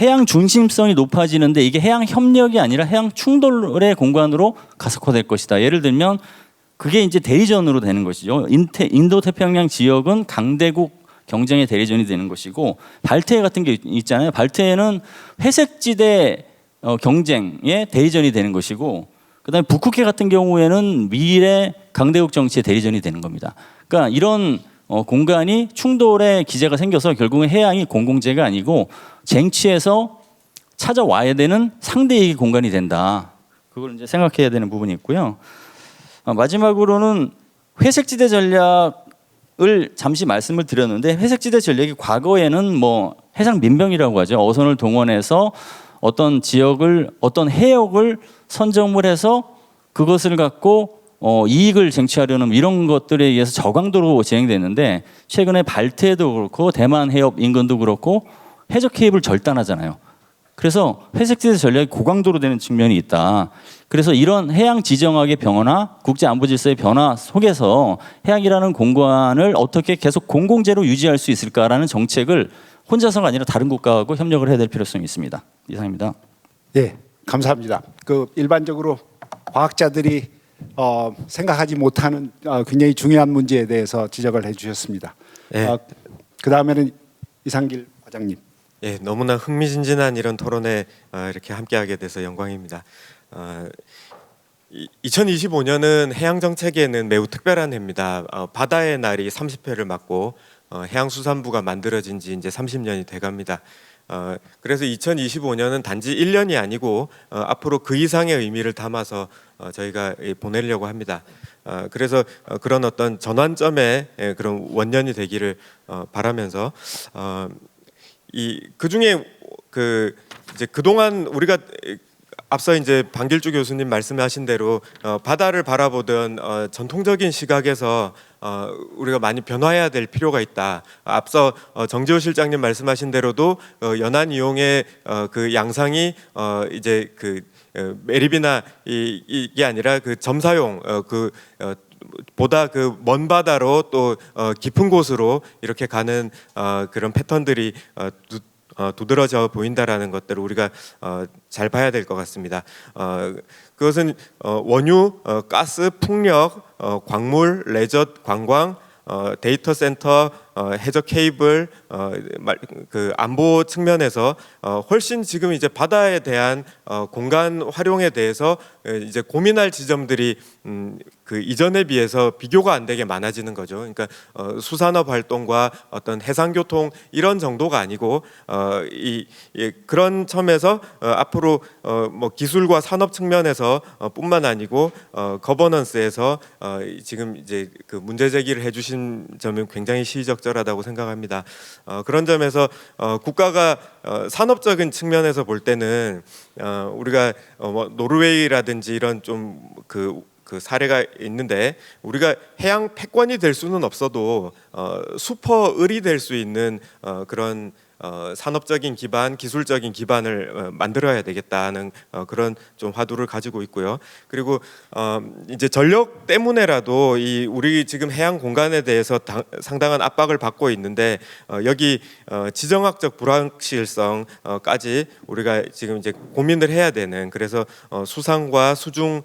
해양 중심성이 높아지는데 이게 해양 협력이 아니라 해양 충돌의 공간으로 가속화될 것이다. 예를 들면 그게 이제 대리전으로 되는 것이죠. 인도 태평양 지역은 강대국 경쟁의 대리전이 되는 것이고 발트해 같은 게 있잖아요. 발트해는 회색지대 경쟁의 대리전이 되는 것이고 그다음에 북극해 같은 경우에는 미래 강대국 정치의 대리전이 되는 겁니다. 그러니까 이런 공간이 충돌의 기제가 생겨서 결국은 해양이 공공재가 아니고 쟁취해서 찾아와야 되는 상대의 공간이 된다. 그걸 이제 생각해야 되는 부분이 있고요. 마지막으로는 회색지대 전략을 잠시 말씀을 드렸는데 회색지대 전략이 과거에는 뭐 해상 민병이라고 하죠. 어선을 동원해서 어떤 지역을 어떤 해역을 선점을 해서 그것을 갖고 이익을 쟁취하려는 이런 것들에 의해서 저강도로 진행됐는데 최근에 발트해도 그렇고 대만 해협 인근도 그렇고 해적 개입을 절단하잖아요. 그래서 회색지대 전략이 고강도로 되는 측면이 있다. 그래서 이런 해양 지정학의 변화, 국제 안보 질서의 변화 속에서 해양이라는 공간을 어떻게 계속 공공재로 유지할 수 있을까라는 정책을 혼자서가 아니라 다른 국가하고 협력을 해야 될 필요성이 있습니다. 이상입니다. 예, 감사합니다. 그 일반적으로 과학자들이 생각하지 못하는 굉장히 중요한 문제에 대해서 지적을 해주셨습니다. 예. 그 다음에는 이상길 과장님. 예, 너무나 흥미진진한 이런 토론에 이렇게 함께하게 돼서 영광입니다. 2025년은 해양 정책에는 매우 특별한 해입니다. 바다의 날이 30회를 맞고 해양수산부가 만들어진 지 이제 30년이 돼갑니다. 그래서 2025년은 단지 1년이 아니고 앞으로 그 이상의 의미를 담아서 저희가 보내려고 합니다. 그래서 그런 어떤 전환점의 그런 원년이 되기를 바라면서 그 중에 이제 그동안 우리가 앞서 이제 방길주 교수님 말씀하신 대로 바다를 바라보던 전통적인 시각에서 우리가 많이 변화해야 될 필요가 있다. 앞서 정재호 실장님 말씀하신 대로도 연안 이용의 그 양상이 이제 그 매립이나 이게 아니라 그 점사용 보다 그 먼 바다로 또 깊은 곳으로 이렇게 가는 그런 패턴들이 두드러져 보인다라는 것들을 우리가 잘 봐야 될 것 같습니다. 그것은 원유, 가스, 풍력, 광물, 레저, 관광, 데이터 센터, 해적 케이블, 그 안보 측면에서 훨씬 지금 이제 바다에 대한 공간 활용에 대해서 이제 고민할 지점들이 그 이전에 비해서 비교가 안 되게 많아지는 거죠. 그러니까 수산업 활동과 어떤 해상교통 이런 정도가 아니고 그런 점에서 앞으로 뭐 기술과 산업 측면에서 뿐만 아니고 거버넌스에서 지금 이제 그 문제 제기를 해주신 점은 굉장히 시의적절하다고 생각합니다. 그런 점에서 국가가 산업적인 측면에서 볼 때는 우리가 뭐 노르웨이라든지 이런 좀 그 사례가 있는데 우리가 해양 패권이 될 수는 없어도 슈퍼을이 될 수 있는 그런 산업적인 기반, 기술적인 기반을 만들어야 되겠다는 그런 좀 화두를 가지고 있고요. 그리고 이제 전력 때문에라도 우리 지금 해양 공간에 대해서 상당한 압박을 받고 있는데 여기 지정학적 불확실성까지 우리가 지금 이제 고민을 해야 되는, 그래서 수상과 수중,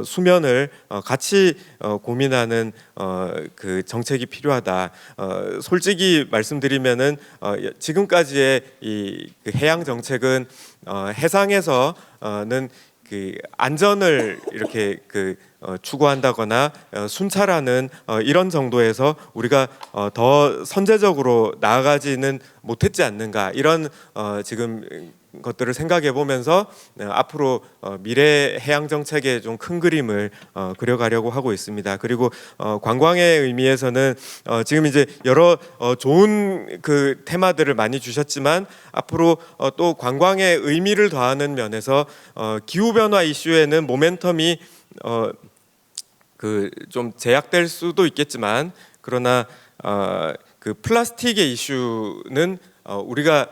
수면을 같이 고민하는 그 정책이 필요하다. 솔직히 말씀드리면은 지금까지의 그 해양 정책은 해상에서는 그 안전을 이렇게 추구한다거나 순찰하는 이런 정도에서 우리가 더 선제적으로 나아가지는 못했지 않는가, 이런 지금 것들을 생각해 보면서 앞으로 미래 해양 정책의 좀 큰 그림을 그려가려고 하고 있습니다. 그리고 관광의 의미에서는 지금 이제 여러 좋은 그 테마들을 많이 주셨지만 앞으로 또 관광의 의미를 더하는 면에서 기후 변화 이슈에는 모멘텀이 그 좀 제약될 수도 있겠지만, 그러나 그 플라스틱의 이슈는 우리가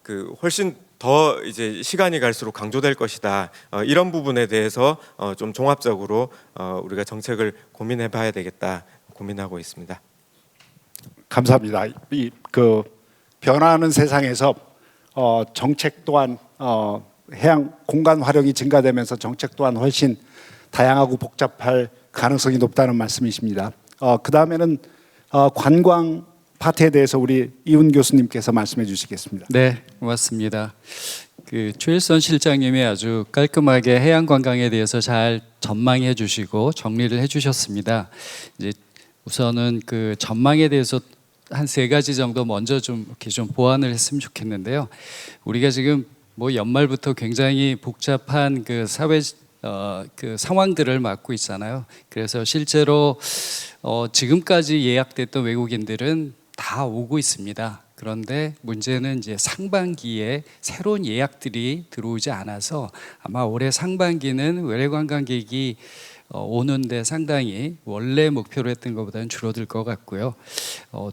그 훨씬 더 이제 시간이 갈수록 강조될 것이다. 이런 부분에 대해서 좀 종합적으로 우리가 정책을 고민해봐야 되겠다 고민하고 있습니다. 감사합니다. 그 변화하는 세상에서 정책 또한 해양 공간 활용이 증가되면서 정책 또한 훨씬 다양하고 복잡할 가능성이 높다는 말씀이십니다. 그 다음에는 관광 파트에 대해서 우리 이훈 교수님께서 말씀해 주시겠습니다. 네, 고맙습니다. 그 최일선 실장님이 아주 깔끔하게 해양 관광에 대해서 잘 전망해 주시고 정리를 해 주셨습니다. 이제 우선은 그 전망에 대해서 한 3가지 정도 먼저 좀 이렇게 좀 보완을 했으면 좋겠는데요. 우리가 지금 뭐 연말부터 굉장히 복잡한 그 사회 그 상황들을 맞고 있잖아요. 그래서 실제로 지금까지 예약됐던 외국인들은 다 오고 있습니다. 그런데 문제는 이제 상반기에 새로운 예약들이 들어오지 않아서 아마 올해 상반기는 외래 관광객이 오는데 상당히 원래 목표로 했던 것보다는 줄어들 것 같고요.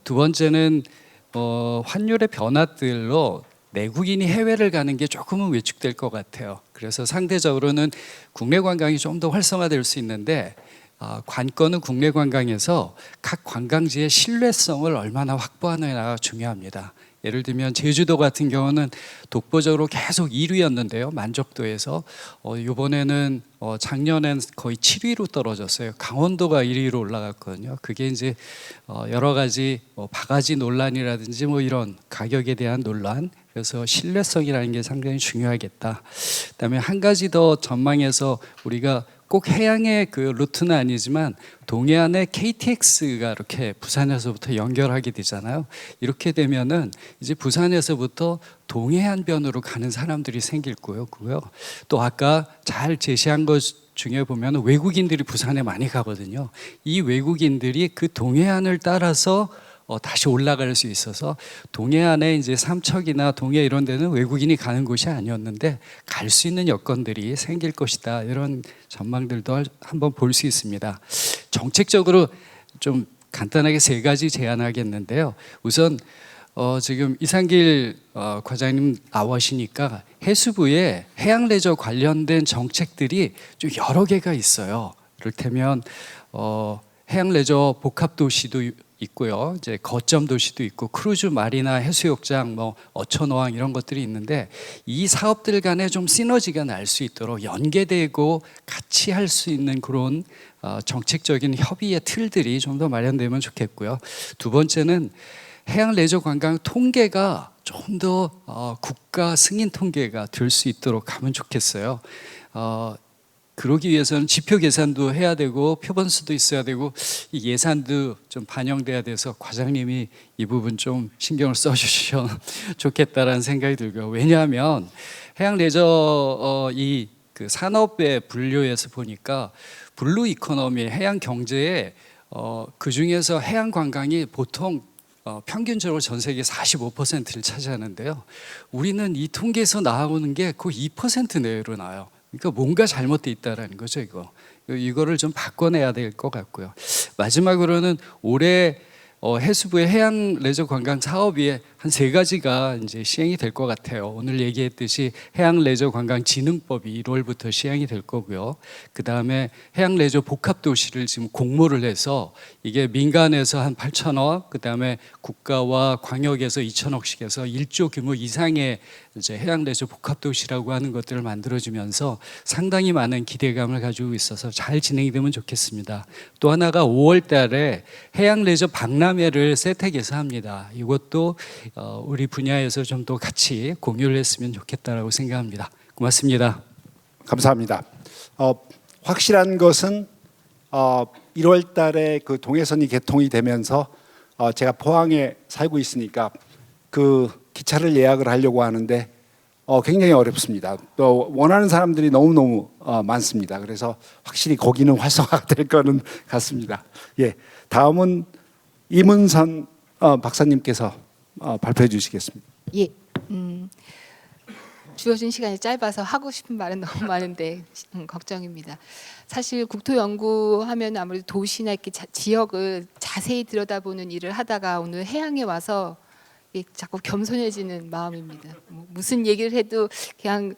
두 번째는 환율의 변화들로 내국인이 해외를 가는 게 조금은 위축될 것 같아요. 그래서 상대적으로는 국내 관광이 좀 더 활성화될 수 있는데 관건은 국내 관광에서 각 관광지의 신뢰성을 얼마나 확보하느냐가 중요합니다. 예를 들면 제주도 같은 경우는 독보적으로 계속 1위였는데요. 만족도에서 이번에는 작년엔 거의 7위로 떨어졌어요. 강원도가 1위로 올라갔거든요. 그게 이제 여러 가지 바가지 논란이라든지 이런 가격에 대한 논란, 그래서 신뢰성이라는 게 상당히 중요하겠다. 그다음에 한 가지 더 전망해서 우리가 꼭 해양의 그 루트는 아니지만 동해안의 KTX가 이렇게 부산에서부터 연결하게 되잖아요. 이렇게 되면은 이제 부산에서부터 동해안변으로 가는 사람들이 생길 거고요. 또 아까 잘 제시한 것 중에 보면 외국인들이 부산에 많이 가거든요. 이 외국인들이 그 동해안을 따라서 다시 올라갈 수 있어서 동해안에 이제 삼척이나 동해 이런 데는 외국인이 가는 곳이 아니었는데 갈 수 있는 여건들이 생길 것이다. 이런 전망들도 한번 볼 수 있습니다. 정책적으로 좀 간단하게 세 가지 제안하겠는데요. 우선 지금 이상길 과장님 나오시니까 해수부에 해양 레저 관련된 정책들이 좀 여러 개가 있어요. 이를테면 해양 레저 복합 도시도 있고요. 이제 거점 도시도 있고 크루즈 마리나 해수욕장 어촌어항 이런 것들이 있는데 이 사업들 간에 좀 시너지가 날 수 있도록 연계되고 같이 할 수 있는 그런 정책적인 협의의 틀들이 좀 더 마련되면 좋겠고요. 두 번째는 해양 레저 관광 통계가 좀 더 국가 승인 통계가 될 수 있도록 하면 좋겠어요. 그러기 위해서는 지표 계산도 해야 되고 표본수도 있어야 되고 이 예산도 좀 반영돼야 돼서 과장님이 이 부분 좀 신경을 써주시면 좋겠다라는 생각이 들고요. 왜냐하면 해양 레저 그 산업의 분류에서 보니까 블루 이코노미 해양 경제에 그 중에서 해양 관광이 보통 평균적으로 전 세계 45%를 차지하는데요. 우리는 이 통계에서 나오는 게 거의 2% 내외로 나와요. 그러니까 뭔가 잘못돼 있다라는 거죠. 이거를 좀 바꿔내야 될 것 같고요. 마지막으로는 올해 해수부의 해양 레저 관광 사업이 한 세 가지가 이제 시행이 될 것 같아요. 오늘 얘기했듯이 해양 레저 관광 진흥법이 1월부터 시행이 될 거고요. 그 다음에 해양 레저 복합 도시를 지금 공모를 해서 이게 민간에서 한 8천억, 그 다음에 국가와 광역에서 2천억씩 해서 1조 규모 이상의 이제 해양 레저 복합 도시라고 하는 것들을 만들어주면서 상당히 많은 기대감을 가지고 있어서 잘 진행이 되면 좋겠습니다. 또 하나가 5월달에 해양 레저 박람회를 세택에서 합니다. 이것도 우리 분야에서 좀 더 같이 공유를 했으면 좋겠다라고 생각합니다. 고맙습니다. 감사합니다. 확실한 것은 1월 달에 그 동해선이 개통이 되면서 제가 포항에 살고 있으니까 그 기차를 예약을 하려고 하는데 굉장히 어렵습니다. 또 원하는 사람들이 너무너무 많습니다. 그래서 확실히 거기는 활성화가 될 거는 같습니다. 예, 다음은 이문선 박사님께서 발표해 주시겠습니다. 예. 주어진 시간이 짧아서 하고 싶은 말은 너무 많은데 걱정입니다. 사실 국토연구하면 아무래도 도시나 이렇게 지역을 자세히 들여다보는 일을 하다가 오늘 해양에 와서 자꾸 겸손해지는 마음입니다. 무슨 얘기를 해도 그냥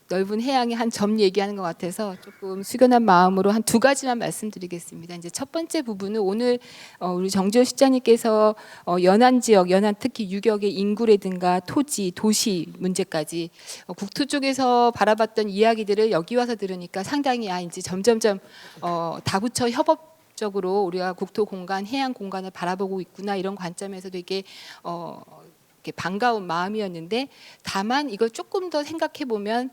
넓은 해양의 한 점 얘기하는 것 같아서 조금 숙연한 마음으로 한 두 가지만 말씀드리겠습니다. 이제 첫 번째 부분은 오늘 우리 정지호 실장님께서 연안 지역, 연안 특히 유격의 인구라든가 토지, 도시 문제까지 국토 쪽에서 바라봤던 이야기들을 여기 와서 들으니까 상당히 이제 점점점 다부처 협업 적으로 우리가 국토 공간, 해양 공간을 바라보고 있구나 이런 관점에서도 이게 반가운 마음이었는데 다만 이걸 조금 더 생각해 보면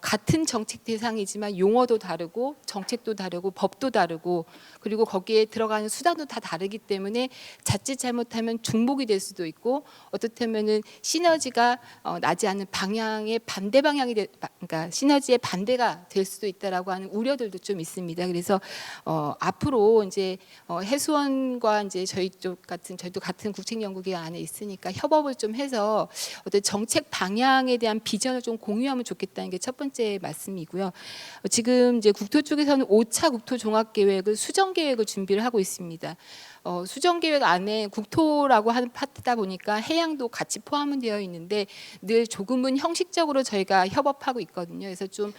같은 정책 대상이지만 용어도 다르고 정책도 다르고 법도 다르고 그리고 거기에 들어가는 수단도 다 다르기 때문에 자칫 잘못하면 중복이 될 수도 있고 어떻다면은 시너지가 나지 않는 방향의 반대 방향이 그러니까 시너지의 반대가 될 수도 있다라고 하는 우려들도 좀 있습니다. 그래서 앞으로 이제 해수원과 이제 저희도 같은 국책연구기관 안에 있으니까 협업을 좀 해서 어떤 정책 방향에 대한 비전을 좀 공유하면 좋겠다는 게 첫 번째 말씀이고요. 지금 이제 국토 쪽에서는 5차 국토 종합 계획을 수정 계획을 준비를 하고 있습니다. 수정 계획 안에 국토라고 하는 파트다 보니까 해양도 같이 포함은 되어 있는데 늘 조금은 형식적으로 저희가 협업하고 있거든요. 그래서 좀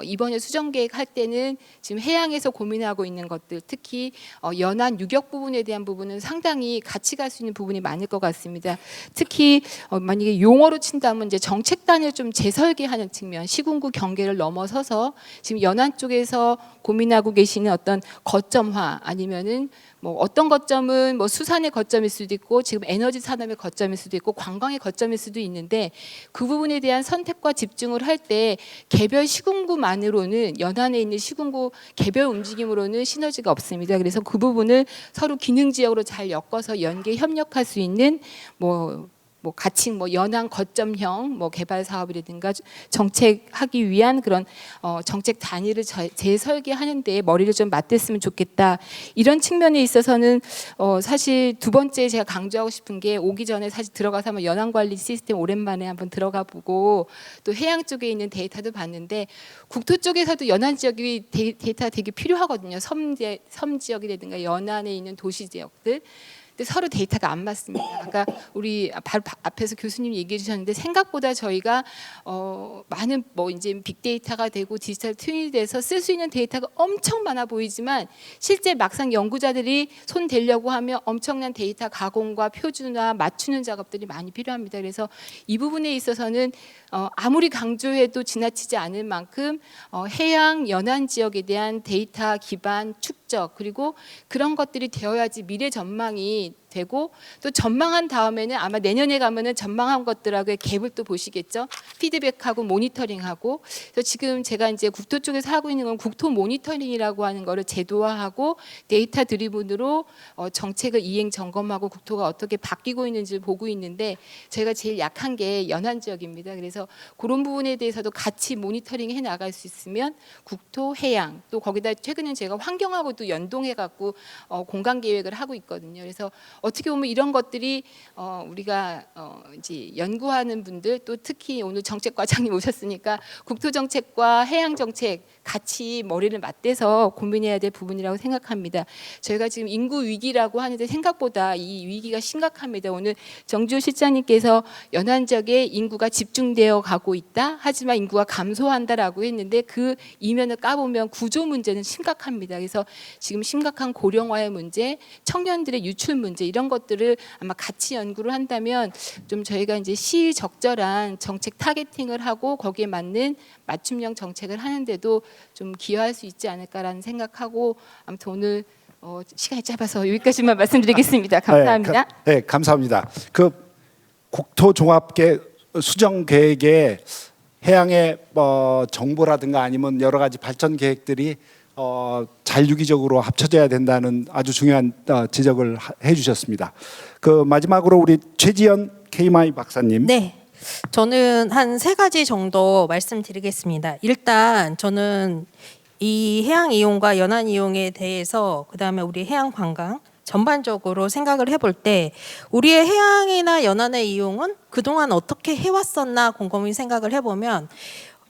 이번에 수정 계획 할 때는 지금 해양에서 고민하고 있는 것들, 특히 연안 유격 부분에 대한 부분은 상당히 같이 갈 수 있는 부분이 많을 것 같습니다. 특히 만약에 용어로 친다면 이제 정책단을 좀 재설계하는 측면, 시군구 경계를 넘어서서 지금 연안 쪽에서 고민하고 계시는 어떤 거점화 아니면은 뭐 어떤 거점은 뭐 수산의 거점일 수도 있고 지금 에너지 산업의 거점일 수도 있고 관광의 거점일 수도 있는데 그 부분에 대한 선택과 집중을 할 때 개별 시군구만으로는 연안에 있는 시군구 개별 움직임으로는 시너지가 없습니다. 그래서 그 부분을 서로 기능 지역으로 잘 엮어서 연계 협력할 수 있는 뭐 같이 연안 거점형 개발 사업이라든가 정책하기 위한 그런 정책 단위를 재설계하는 데 머리를 좀 맞댔으면 좋겠다. 이런 측면에 있어서는 사실 두 번째 제가 강조하고 싶은 게 오기 전에 사실 들어가서 한번 연안 관리 시스템 오랜만에 한번 들어가 보고 또 해양 쪽에 있는 데이터도 봤는데 국토 쪽에서도 연안 지역이 데이터가 되게 필요하거든요. 섬 지역이라든가 연안에 있는 도시 지역들. 근데 서로 데이터가 안 맞습니다. 아까 우리 바로 앞에서 교수님 얘기해 주셨는데 생각보다 저희가 많은 이제 빅데이터가 되고 디지털 트윈이 돼서 쓸 수 있는 데이터가 엄청 많아 보이지만 실제 막상 연구자들이 손 대려고 하면 엄청난 데이터 가공과 표준화 맞추는 작업들이 많이 필요합니다. 그래서 이 부분에 있어서는 아무리 강조해도 지나치지 않을 만큼 해양 연안 지역에 대한 데이터 기반 축적 그리고 그런 것들이 되어야지 미래 전망이 되고 또 전망한 다음에는 아마 내년에 가면은 전망한 것들하고의 갭을 또 보시겠죠. 피드백하고 모니터링하고. 그래서 지금 제가 이제 국토 쪽에서 하고 있는 건 국토 모니터링이라고 하는 거를 제도화하고 데이터 드리븐으로 정책을 이행 점검하고 국토가 어떻게 바뀌고 있는지를 보고 있는데 저희가 제일 약한 게 연안 지역입니다. 그래서 그런 부분에 대해서도 같이 모니터링 해 나갈 수 있으면 국토, 해양 또 거기다 최근에 제가 환경하고도 연동해 갖고 공간 계획을 하고 있거든요. 그래서 어떻게 보면 이런 것들이 우리가 이제 연구하는 분들 또 특히 오늘 정책과장님 오셨으니까 국토정책과 해양정책 같이 머리를 맞대서 고민해야 될 부분이라고 생각합니다. 저희가 지금 인구 위기라고 하는데 생각보다 이 위기가 심각합니다. 오늘 정주호 실장님께서 연안 지역에 인구가 집중되어 가고 있다. 하지만 인구가 감소한다라고 했는데 그 이면을 까보면 구조 문제는 심각합니다. 그래서 지금 심각한 고령화의 문제, 청년들의 유출 문제 이런 것들을 아마 같이 연구를 한다면 좀 저희가 이제 시적절한 정책 타겟팅을 하고 거기에 맞는 맞춤형 정책을 하는데도 좀 기여할 수 있지 않을까라는 생각하고 아무튼 오늘 시간이 짧아서 여기까지만 말씀드리겠습니다. 감사합니다. 네, 감사합니다. 그 국토 종합계 수정 계획에 해양의 정보라든가 아니면 여러 가지 발전 계획들이 자율주기적으로 합쳐져야 된다는 아주 중요한 지적을 해주셨습니다. 그 마지막으로 우리 최지연 KMI 박사님. 네. 저는 한 세 가지 정도 말씀드리겠습니다. 일단 저는 이 해양 이용과 연안 이용에 대해서 그다음에 우리 해양 관광 전반적으로 생각을 해볼 때 우리의 해양이나 연안의 이용은 그동안 어떻게 해왔었나 곰곰이 생각을 해보면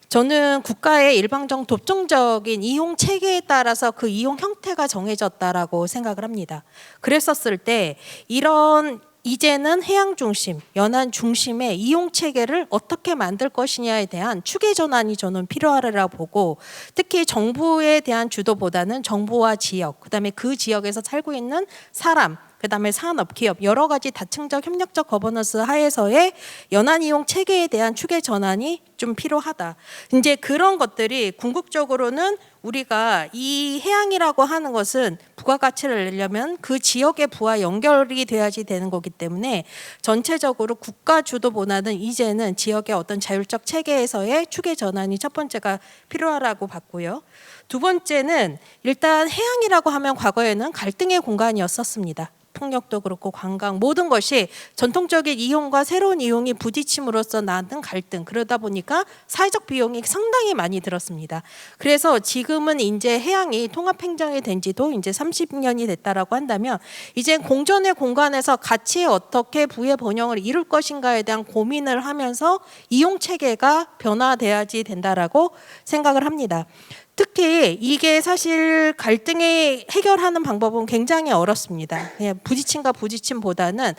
저는 국가의 일방적 독점적인 이용 체계에 따라서 그 이용 형태가 정해졌다라고 생각을 합니다. 그랬었을 때 이런 이제는 해양 중심, 연안 중심의 이용 체계를 어떻게 만들 것이냐에 대한 추계 전환이 저는 필요하리라고 보고 특히 정부에 대한 주도보다는 정부와 지역, 그다음에 그 지역에서 살고 있는 사람, 그다음에 산업, 기업 여러 가지 다층적 협력적 거버넌스 하에서의 연안 이용 체계에 대한 추계 전환이 좀 필요하다. 이제 그런 것들이 궁극적으로는 우리가 이 해양이라고 하는 것은 부가가치를 내려면 그 지역의 부와 연결이 돼야지 되는 거기 때문에 전체적으로 국가 주도보다는 이제는 지역의 어떤 자율적 체계에서의 추계 전환이 첫 번째가 필요하다고 봤고요. 두 번째는 일단 해양이라고 하면 과거에는 갈등의 공간이었었습니다. 폭력도 그렇고 관광 모든 것이 전통적인 이용과 새로운 이용이 부딪힘으로써 낳는 갈등, 그러다 보니까 사회적 비용이 상당히 많이 들었습니다. 그래서 지금은 이제 해양이 통합행정이 된 지도 이제 30년이 됐다라고 한다면 이제 공존의 공간에서 같이 어떻게 부의 번영을 이룰 것인가에 대한 고민을 하면서 이용 체계가 변화돼야지 된다라고 생각을 합니다. 특히 이게 사실 갈등을 해결하는 방법은 굉장히 어렵습니다. 그냥 부딪힘과 부딪힘보다는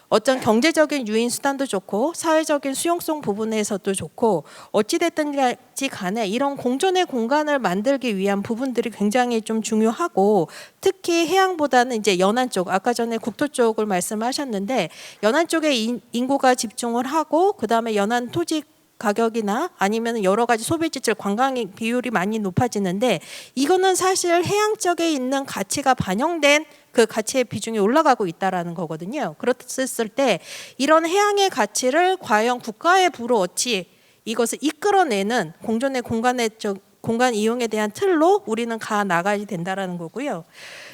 어떤 경제적인 유인 수단도 좋고 사회적인 수용성 부분에서도 좋고 어찌됐든지 간에 이런 공존의 공간을 만들기 위한 부분들이 굉장히 좀 중요하고, 특히 해양보다는 이제 연안 쪽, 아까 전에 국토 쪽을 말씀하셨는데 연안 쪽에 인구가 집중을 하고 그다음에 연안 토지 가격이나 아니면 여러 가지 소비 지출, 관광 비율이 많이 높아지는데 이거는 사실 해양 쪽에 있는 가치가 반영된 그 가치의 비중이 올라가고 있다라는 거거든요. 그렇었을 때 이런 해양의 가치를 과연 국가의 부로 어찌 이것을 이끌어내는 공존의 공간 이용에 대한 틀로 우리는 가 나가야 된다라는 거고요.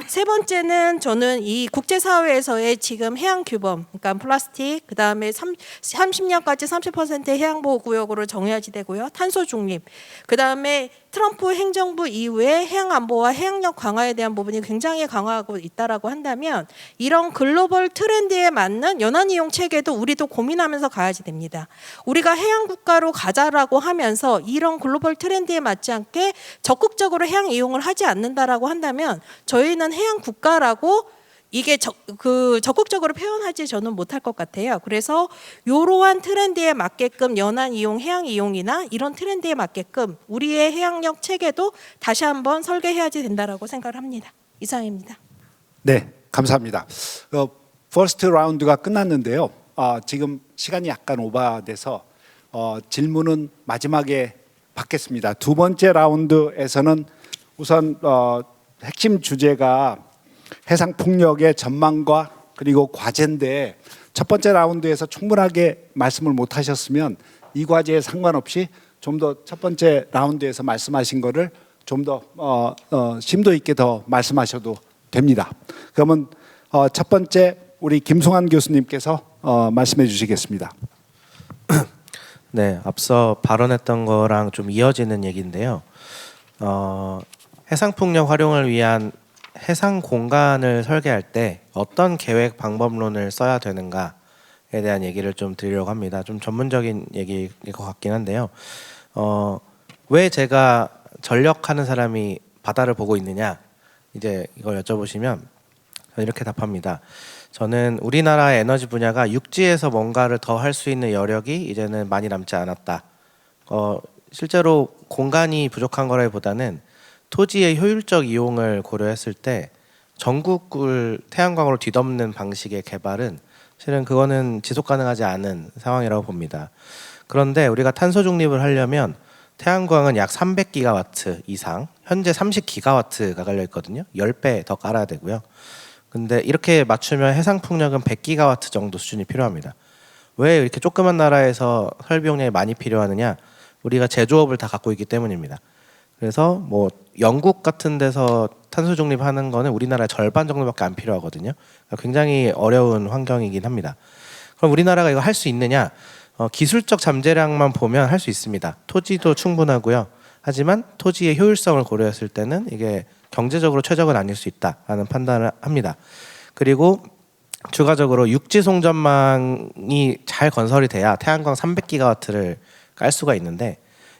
세 번째는 저는 이 국제사회에서의 지금 해양 규범, 그러니까 플라스틱, 그 다음에 30년까지 30% 해양보호구역으로 정해야지 되고요. 탄소 중립, 그 다음에 트럼프 행정부 이후에 해양 안보와 해양력 강화에 대한 부분이 굉장히 강화하고 있다라고 한다면 이런 글로벌 트렌드에 맞는 연안 이용 체계도 우리도 고민하면서 가야지 됩니다. 우리가 해양 국가로 가자라고 하면서 이런 글로벌 트렌드에 맞지 않게 적극적으로 해양 이용을 하지 않는다라고 한다면 저희는 해양 국가라고 이게 적극적으로 표현하지 저는 못할 것 같아요. 그래서 이러한 트렌드에 맞게끔 연안 이용, 해양 이용이나 이런 트렌드에 맞게끔 우리의 해양력 체계도 다시 한번 설계해야지 된다라고 생각을 합니다. 이상입니다. 네, 감사합니다. 퍼스트 라운드가 끝났는데요. 지금 시간이 약간 오버돼서 질문은 마지막에 받겠습니다. 두 번째 라운드에서는 우선 핵심 주제가 해상 폭력의 전망과 그리고 과제인데 첫 번째 라운드에서 충분하게 말씀을 못 하셨으면 이 과제에 상관없이 좀 더 첫 번째 라운드에서 말씀하신 거를 좀 더 심도 있게 더 말씀하셔도 됩니다. 그러면 첫 번째 우리 김송환 교수님께서 말씀해 주시겠습니다. 네, 앞서 발언했던 거랑 좀 이어지는 얘기인데요. 해상폭력 활용을 위한 해상 공간을 설계할 때 어떤 계획 방법론을 써야 되는가에 대한 얘기를 좀 드리려고 합니다. 좀 전문적인 얘기일 것 같긴 한데요. 왜 제가 전력하는 사람이 바다를 보고 있느냐, 이제 이걸 여쭤보시면 이렇게 답합니다. 저는 우리나라의 에너지 분야가 육지에서 뭔가를 더 할 수 있는 여력이 이제는 많이 남지 않았다. 실제로 공간이 부족한 거라기보다는 토지의 효율적 이용을 고려했을 때 전국을 태양광으로 뒤덮는 방식의 개발은 실은 그거는 지속 가능하지 않은 상황이라고 봅니다. 그런데 우리가 탄소 중립을 하려면 태양광은 약 300기가와트 이상, 현재 30기가와트가 깔려 있거든요. 10배 더 깔아야 되고요. 근데 이렇게 맞추면 해상 풍력은 100기가와트 정도 수준이 필요합니다. 왜 이렇게 조그만 나라에서 설비 용량이 많이 필요하느냐? 우리가 제조업을 다 갖고 있기 때문입니다. 그래서 뭐 영국 같은 데서 탄소 중립하는 거는 우리나라의 절반 정도밖에 안 필요하거든요. 그러니까 굉장히 어려운 환경이긴 합니다. 그럼 우리나라가 이거 할 수 있느냐? 기술적 잠재량만 보면 할 수 있습니다. 토지도 충분하고요. 하지만 토지의 효율성을 고려했을 때는 이게 경제적으로 최적은 아닐 수 있다라는 판단을 합니다. 그리고 추가적으로 육지 송전망이 잘 건설이 돼야 태양광 300기가와트를 깔 수가 있는데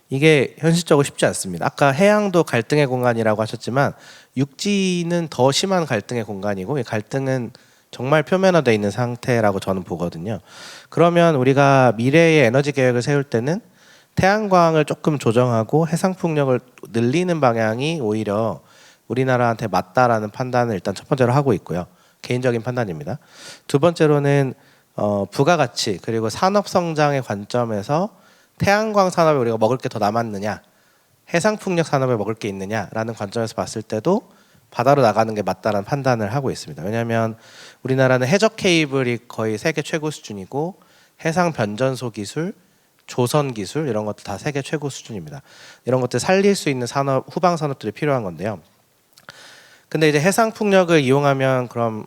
이게 현실적으로 쉽지 않습니다. 아까 해양도 갈등의 공간이라고 하셨지만 육지는 더 심한 갈등의 공간이고 이 갈등은 정말 표면화되어 있는 상태라고 저는 보거든요. 그러면 우리가 미래의 에너지 계획을 세울 때는 태양광을 조금 조정하고 해상 풍력을 늘리는 방향이 오히려 우리나라한테 맞다라는 판단을 일단 첫 번째로 하고 있고요. 개인적인 판단입니다. 두 번째로는 부가가치 그리고 산업 성장의 관점에서 태양광 산업에 우리가 먹을 게 더 남았느냐, 해상 풍력 산업에 먹을 게 있느냐라는 관점에서 봤을 때도 바다로 나가는 게 맞다라는 판단을 하고 있습니다. 왜냐하면 우리나라는 해적 케이블이 거의 세계 최고 수준이고 해상 변전소 기술, 조선 기술 이런 것도 다 세계 최고 수준입니다. 이런 것들 살릴 수 있는 산업, 후방 산업들이 필요한 건데요. 근데 이제 해상 풍력을 이용하면 그럼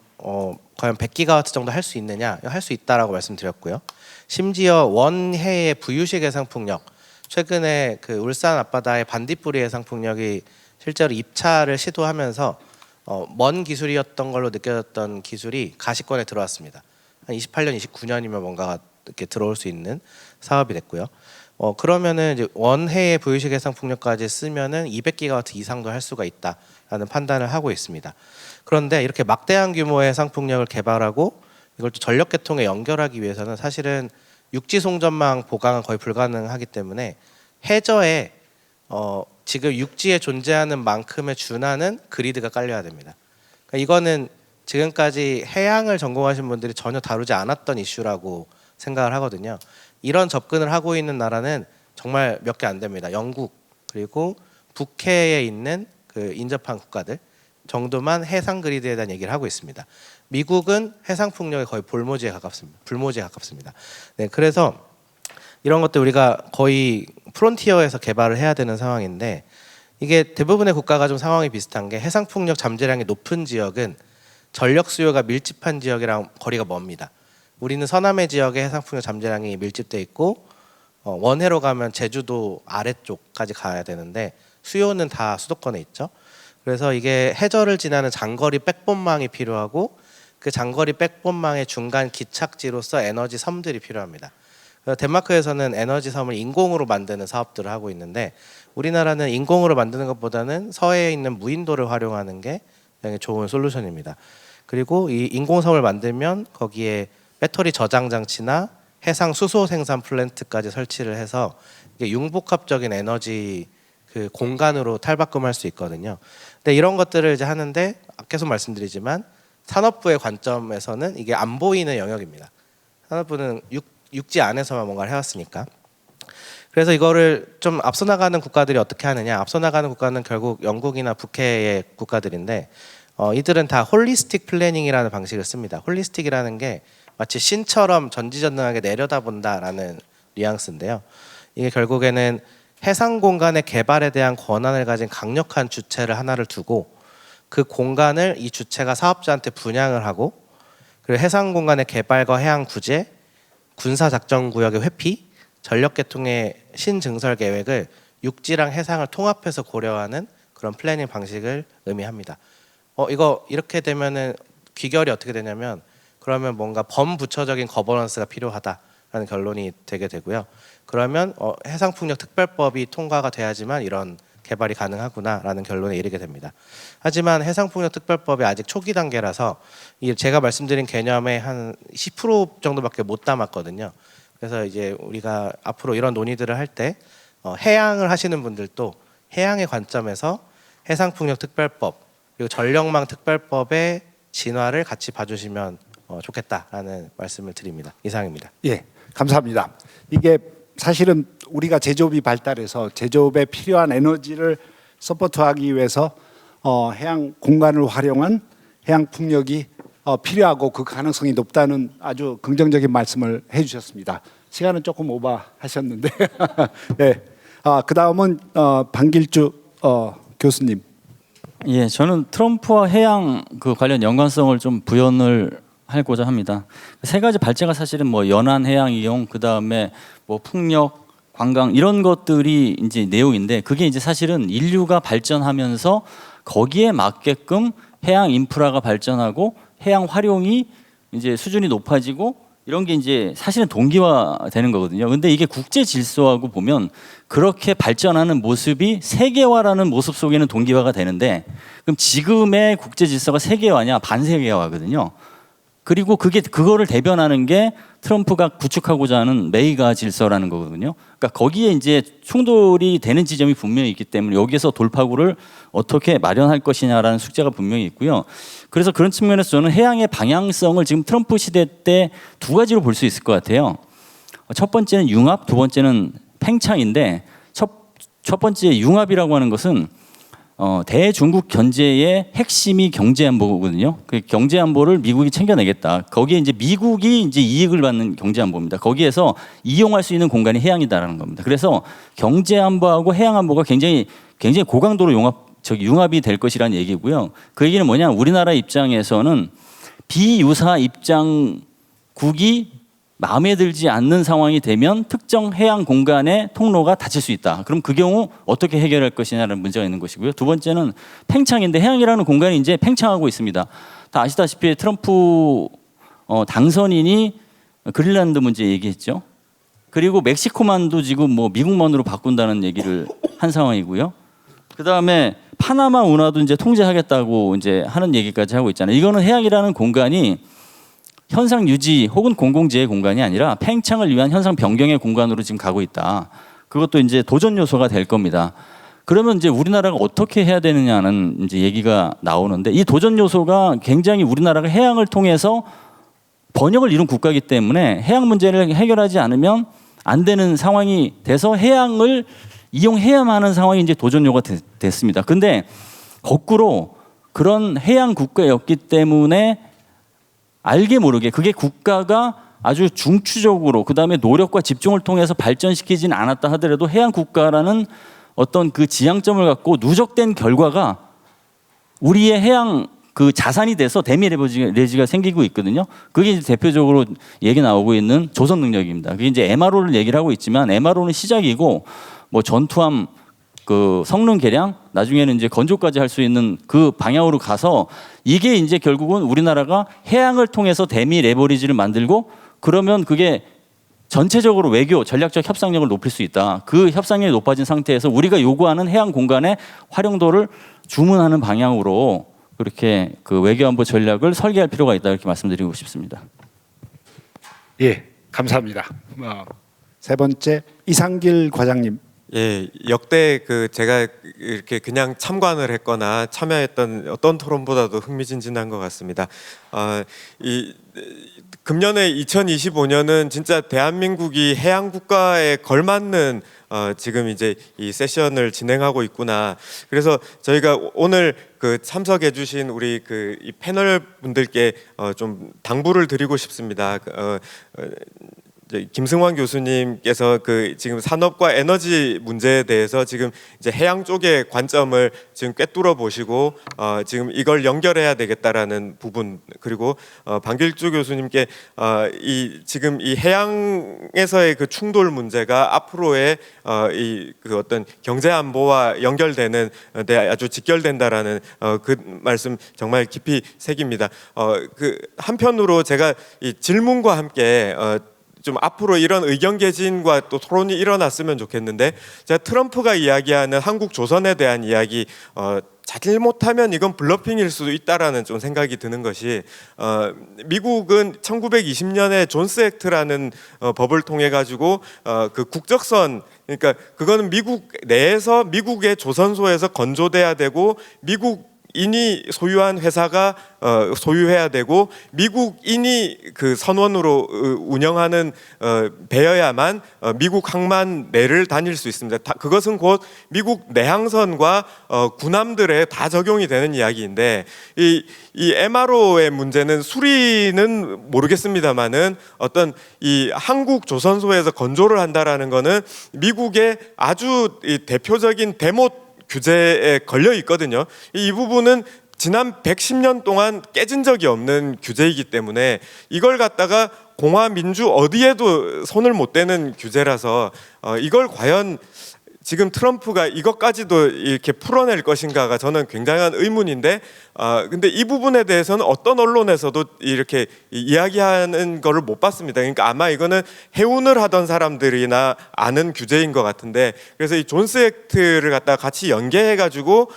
과연 100기가와트 정도 할 수 있느냐? 할 수 있다라고 말씀드렸고요. 심지어 원해의 부유식 해상 풍력, 최근에 그 울산 앞바다의 반딧불이 해상 풍력이 실제로 입찰을 시도하면서 먼 기술이었던 걸로 느껴졌던 기술이 가시권에 들어왔습니다. 한 28년, 29년이면 뭔가가 이렇게 들어올 수 있는 사업이 됐고요. 그러면은 이제 원해의 부유식 해상 풍력까지 쓰면은 200기가와트 이상도 할 수가 있다라는 판단을 하고 있습니다. 그런데 이렇게 막대한 규모의 해상 풍력을 개발하고 이걸 또 전력 계통에 연결하기 위해서는 사실은 육지 송전망 보강은 거의 불가능하기 때문에 해저에 지금 육지에 존재하는 만큼의 준하는 그리드가 깔려야 됩니다. 그러니까 이거는 지금까지 해양을 전공하신 분들이 전혀 다루지 않았던 이슈라고 생각을 하거든요. 이런 접근을 하고 있는 나라는 정말 몇 개 안 됩니다. 영국 그리고 북해에 있는 그 인접한 국가들 정도만 해상 그리드에 대한 얘기를 하고 있습니다. 미국은 해상 풍력이 거의 불모지에 가깝습니다. 네, 그래서 이런 것들 우리가 거의 프론티어에서 개발을 해야 되는 상황인데 이게 대부분의 국가가 좀 상황이 비슷한 게 해상 풍력 잠재량이 높은 지역은 전력 수요가 밀집한 지역이랑 거리가 멉니다. 우리는 서남해 지역에 해상 풍력 잠재량이 밀집돼 있고 원해로 가면 제주도 아래쪽까지 가야 되는데 수요는 다 수도권에 있죠. 그래서 이게 해저를 지나는 장거리 백본망이 필요하고 그 장거리 백본망의 중간 기착지로서 에너지 섬들이 필요합니다. 덴마크에서는 에너지 섬을 인공으로 만드는 사업들을 하고 있는데 우리나라는 인공으로 만드는 것보다는 서해에 있는 무인도를 활용하는 게 굉장히 좋은 솔루션입니다. 그리고 이 인공섬을 만들면 거기에 배터리 저장 장치나 해상 수소 생산 플랜트까지 설치를 해서 이게 융복합적인 에너지 그 공간으로 탈바꿈할 수 있거든요. 근데 이런 것들을 이제 하는데 계속 말씀드리지만 산업부의 관점에서는 이게 안 보이는 영역입니다. 산업부는 육지 안에서만 뭔가를 해왔으니까. 그래서 이거를 좀 앞서 나가는 국가들이 어떻게 하느냐. 앞서 나가는 국가는 결국 영국이나 북해의 국가들인데 이들은 다 홀리스틱 플래닝이라는 방식을 씁니다. 홀리스틱이라는 게 마치 신처럼 전지전능하게 내려다본다라는 뉘앙스인데요. 이게 결국에는 해상 공간의 개발에 대한 권한을 가진 강력한 주체를 하나를 두고 그 공간을 이 주체가 사업자한테 분양을 하고 그리고 해상 공간의 개발과 해양 구제, 군사 작전 구역의 회피, 전력 계통의 신증설 계획을 육지랑 해상을 통합해서 고려하는 그런 플래닝 방식을 의미합니다. 이거 이렇게 되면은 귀결이 어떻게 되냐면 그러면 뭔가 범부처적인 거버넌스가 필요하다라는 결론이 되게 되고요. 그러면 해상풍력특별법이 통과가 돼야지만 이런 개발이 가능하구나라는 결론에 이르게 됩니다. 하지만 해상풍력특별법이 아직 초기 단계라서 제가 말씀드린 개념의 한 10% 정도밖에 못 담았거든요. 그래서 이제 우리가 앞으로 이런 논의들을 할 때 해양을 하시는 분들도 해양의 관점에서 해상풍력특별법 그리고 전력망특별법의 진화를 같이 봐주시면 좋겠다라는 말씀을 드립니다. 이상입니다. 예, 감사합니다. 이게 사실은 우리가 제조업이 발달해서 제조업에 필요한 에너지를 서포트하기 위해서 해양 공간을 활용한 해양 풍력이 필요하고 그 가능성이 높다는 아주 긍정적인 말씀을 해주셨습니다. 시간은 조금 오버하셨는데, 네. 그 다음은 방길주 교수님. 예, 저는 트럼프와 해양 그 관련 연관성을 좀 부연을 하고자 합니다. 세 가지 발제가 사실은 뭐 연안 해양 이용, 그 다음에 뭐 풍력, 관광 이런 것들이 이제 내용인데 그게 이제 사실은 인류가 발전하면서 거기에 맞게끔 해양 인프라가 발전하고 해양 활용이 이제 수준이 높아지고 이런 게 이제 사실은 동기화되는 거거든요. 근데 이게 국제 질서하고 보면 그렇게 발전하는 모습이 세계화라는 모습 속에는 동기화가 되는데 그럼 지금의 국제 질서가 세계화냐 반세계화거든요. 그리고 그거를 대변하는 게 트럼프가 구축하고자 하는 메이가 질서라는 거거든요. 그러니까 거기에 이제 충돌이 되는 지점이 분명히 있기 때문에 여기에서 돌파구를 어떻게 마련할 것이냐라는 숙제가 분명히 있고요. 그래서 그런 측면에서 저는 해양의 방향성을 지금 트럼프 시대 때 두 가지로 볼 수 있을 것 같아요. 첫 번째는 융합, 두 번째는 팽창인데 첫 번째 융합이라고 하는 것은 대중국 견제의 핵심이 경제 안보거든요. 그 경제 안보를 미국이 챙겨내겠다. 거기에 이제 미국이 이제 이익을 받는 경제 안보입니다. 거기에서 이용할 수 있는 공간이 해양이다라는 겁니다. 그래서 경제 안보하고 해양 안보가 굉장히 고강도로 융합이 될 것이라는 얘기고요. 그 얘기는 뭐냐? 우리나라 입장에서는 비유사 입장국이 마음에 들지 않는 상황이 되면 특정 해양 공간의 통로가 닫힐 수 있다. 그럼 그 경우 어떻게 해결할 것이냐는 문제가 있는 것이고요. 두 번째는 팽창인데 해양이라는 공간이 이제 팽창하고 있습니다. 다 아시다시피 트럼프 당선인이 그린란드 문제 얘기했죠. 그리고 멕시코만도 지금 뭐 미국만으로 바꾼다는 얘기를 한 상황이고요. 그 다음에 파나마 운하도 이제 통제하겠다고 이제 하는 얘기까지 하고 있잖아요. 이거는 해양이라는 공간이 현상 유지 혹은 공공재의 공간이 아니라 팽창을 위한 현상 변경의 공간으로 지금 가고 있다. 그것도 이제 도전 요소가 될 겁니다. 그러면 이제 우리나라가 어떻게 해야 되느냐는 이제 얘기가 나오는데 이 도전 요소가 굉장히 우리나라가 해양을 통해서 번영을 이룬 국가이기 때문에 해양 문제를 해결하지 않으면 안 되는 상황이 돼서 해양을 이용해야만 하는 상황이 이제 도전요가 됐습니다. 근데 거꾸로 그런 해양 국가였기 때문에 알게 모르게 그게 국가가 아주 중추적으로 그다음에 노력과 집중을 통해서 발전시키진 않았다 하더라도 해양 국가라는 어떤 그 지향점을 갖고 누적된 결과가 우리의 해양 그 자산이 돼서 대미 레버리지가 생기고 있거든요. 그게 이제 대표적으로 얘기 나오고 있는 조선 능력입니다. 그게 이제 MRO를 얘기를 하고 있지만 MRO는 시작이고 뭐 전투함 그 성능 개량 나중에는 이제 건조까지 할 수 있는 그 방향으로 가서 이게 이제 결국은 우리나라가 해양을 통해서 대미 레버리지를 만들고 그러면 그게 전체적으로 외교 전략적 협상력을 높일 수 있다. 그 협상력이 높아진 상태에서 우리가 요구하는 해양 공간의 활용도를 주문하는 방향으로 그렇게 그 외교안보 전략을 설계할 필요가 있다 이렇게 말씀드리고 싶습니다. 예, 감사합니다. 세 번째 이상길 과장님. 예, 역대 그 제가 이렇게 그냥 참관을 했거나 참여했던 어떤 토론보다도 흥미진진한 것 같습니다. 이 금년에 2025년은 진짜 대한민국이 해양 국가에 걸맞는 지금 이제 이 세션을 진행하고 있구나. 그래서 저희가 오늘 그 참석해주신 우리 그 이 패널 분들께 좀 당부를 드리고 싶습니다. 김승환 교수님께서 그 지금 산업과 에너지 문제에 대해서 지금 이제 해양 쪽의 관점을 지금 꿰뚫어 보시고 지금 이걸 연결해야 되겠다라는 부분 그리고 방길주 교수님께 이 지금 이 해양에서의 그 충돌 문제가 앞으로의 이 그 어떤 경제 안보와 연결되는 데 아주 직결된다라는 그 말씀 정말 깊이 새깁니다. 그 한편으로 제가 이 질문과 함께 좀 앞으로 이런 의견 개진과 또 토론이 일어났으면 좋겠는데 제가 트럼프가 이야기하는 한국 조선에 대한 이야기 잘못하면 이건 블러핑일 수도 있다라는 좀 생각이 드는 것이 미국은 1920년에 존스 액트라는 법을 통해 가지고 그 국적선 그러니까 그거는 미국 내에서 미국의 조선소에서 건조돼야 되고 미국인이 소유한 회사가 소유해야 되고 미국인이 그 선원으로 운영하는 배여야만 미국 항만 내를 다닐 수 있습니다. 그것은 곧 미국 내항선과 군함들에 다 적용이 되는 이야기인데 이 MRO의 문제는 수리는 모르겠습니다만은 어떤 이 한국 조선소에서 건조를 한다라는 거는 미국의 아주 대표적인 대못 규제에 걸려 있거든요. 이 부분은 지난 110년 동안 깨진 적이 없는 규제이기 때문에 이걸 갖다가 공화 민주 어디에도 손을 못 대는 규제라서 이걸 과연 지금 트럼프가 이것까지도 이렇게 풀어낼 것인가가 저는 굉장한 의문인데 근데 이 부분에 대해서는 어떤 언론에서도 이렇게 이야기하는 거를 못 봤습니다. 그러니까 아마 이거는 해운을 하던 사람들이나 아는 규제인 것 같은데 그래서 이 존스 액트를 갖다가 같이 연계해가지고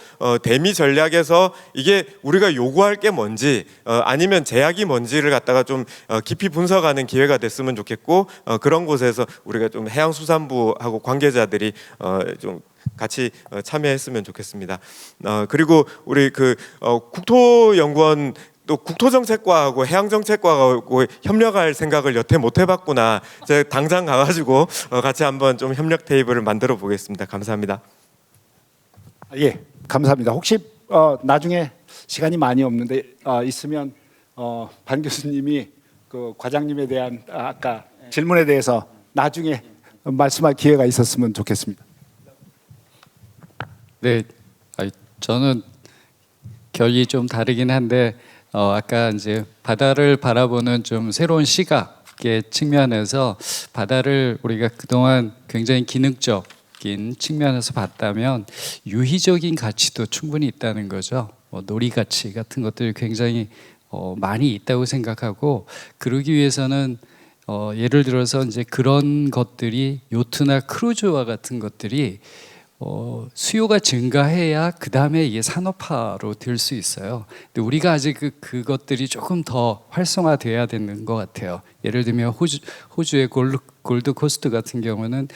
대미 전략에서 이게 우리가 요구할 게 뭔지 아니면 제약이 뭔지를 갖다가 좀 깊이 분석하는 기회가 됐으면 좋겠고 그런 곳에서 우리가 좀 해양수산부하고 관계자들이 좀 같이 참여했으면 좋겠습니다. 그리고 우리 그 국토연구원 또 국토정책과하고 해양정책과하고 협력할 생각을 여태 못 해봤구나. 제가 당장 가가지고 같이 한번 좀 협력 테이블을 만들어 보겠습니다. 감사합니다. 예, 감사합니다. 혹시 나중에 시간이 많이 없는데 있으면 반 교수님이 그 과장님에 대한 아까 질문에 대해서 나중에 말씀할 기회가 있었으면 좋겠습니다. 네, 저는 결이 좀 다르긴 한데 아까 이제 바다를 바라보는 좀 새로운 시각의 측면에서 바다를 우리가 그동안 굉장히 기능적인 측면에서 봤다면 유희적인 가치도 충분히 있다는 거죠. 놀이 가치 같은 것들이 굉장히 많이 있다고 생각하고 그러기 위해서는 예를 들어서 이제 그런 것들이 요트나 크루즈와 같은 것들이 수요가 증가해야 그 다음에 이게 산업화로 될 수 있어요. 근데 우리가 아직 그것들이 조금 더 활성화돼야 되는 것 같아요. 예를 들면 호주의 골드 코스트 같은 경우는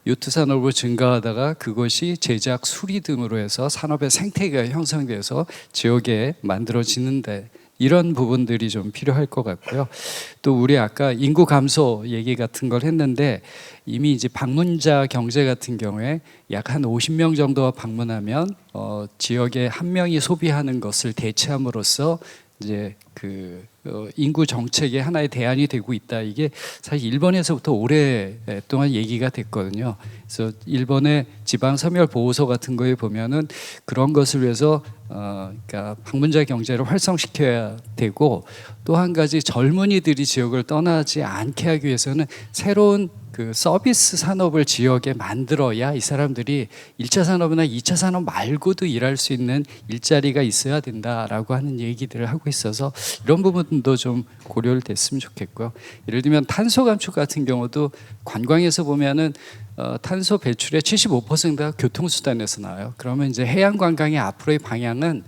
요트 산업으로 증가하다가 그것이 제작, 수리 등으로 해서 산업의 생태계가 형성돼서 지역에 만들어지는데 이런 부분들이 좀 필요할 것 같고요. 또 우리 아까 인구 감소 얘기 같은 걸 했는데 이미 이제 방문자 경제 같은 경우에 약 한 50명 정도가 방문하면 지역에 한 명이 소비하는 것을 대체함으로써 이제 인구 정책의 하나의 대안이 되고 있다. 이게 사실 일본에서부터 오랫동안 얘기가 됐거든요. 그래서 일본의 지방 섬멸 보호소 같은 거에 보면은 그런 것을 위해서 그러니까 방문자 경제를 활성시켜야 되고 또 한 가지 젊은이들이 지역을 떠나지 않게 하기 위해서는 새로운 그 서비스 산업을 지역에 만들어야 이 사람들이 1차 산업이나 2차 산업 말고도 일할 수 있는 일자리가 있어야 된다라고 하는 얘기들을 하고 있어서 이런 부분도 좀 고려를 됐으면 좋겠고요. 예를 들면 탄소 감축 같은 경우도 관광에서 보면은 탄소 배출의 75%가 교통수단에서 나와요. 그러면 이제 해양 관광의 앞으로의 방향은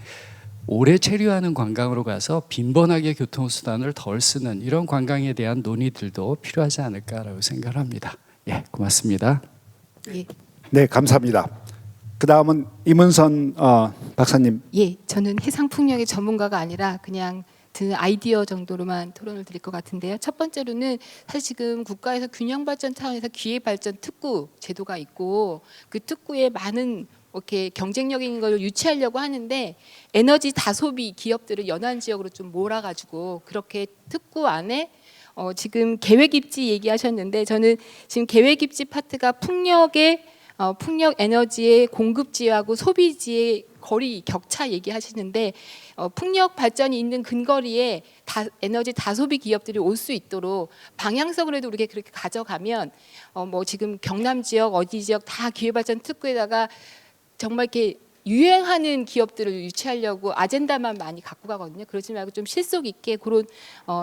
오래 체류하는 관광으로 가서 빈번하게 교통수단을 덜 쓰는 이런 관광에 대한 논의들도 필요하지 않을까라고 생각을 합니다. 예, 고맙습니다. 예. 네, 감사합니다. 그 다음은 임은선 박사님. 예, 저는 해상 풍력의 전문가가 아니라 그냥 드 아이디어 정도로만 토론을 드릴 것 같은데요. 첫 번째로는 사실 지금 국가에서 균형 발전 차원에서 기획 발전 특구 제도가 있고 그 특구에 많은 이렇게 경쟁력인 걸 유치하려고 하는데 에너지 다소비 기업들을 연안 지역으로 좀 몰아가지고 그렇게 특구 안에 지금 계획 입지 얘기하셨는데 저는 지금 계획 입지 파트가 풍력 에너지의 공급지하고 소비지의 거리 격차 얘기하시는데 풍력 발전이 있는 근거리에 에너지 다소비 기업들이 올 수 있도록 방향성으로도 우리가 그렇게 가져가면 뭐 지금 경남 지역 어디 지역 다 기회발전 특구에다가 정말 이렇게 유행하는 기업들을 유치하려고 아젠다만 많이 갖고 가거든요. 그러지 말고 좀 실속 있게 그런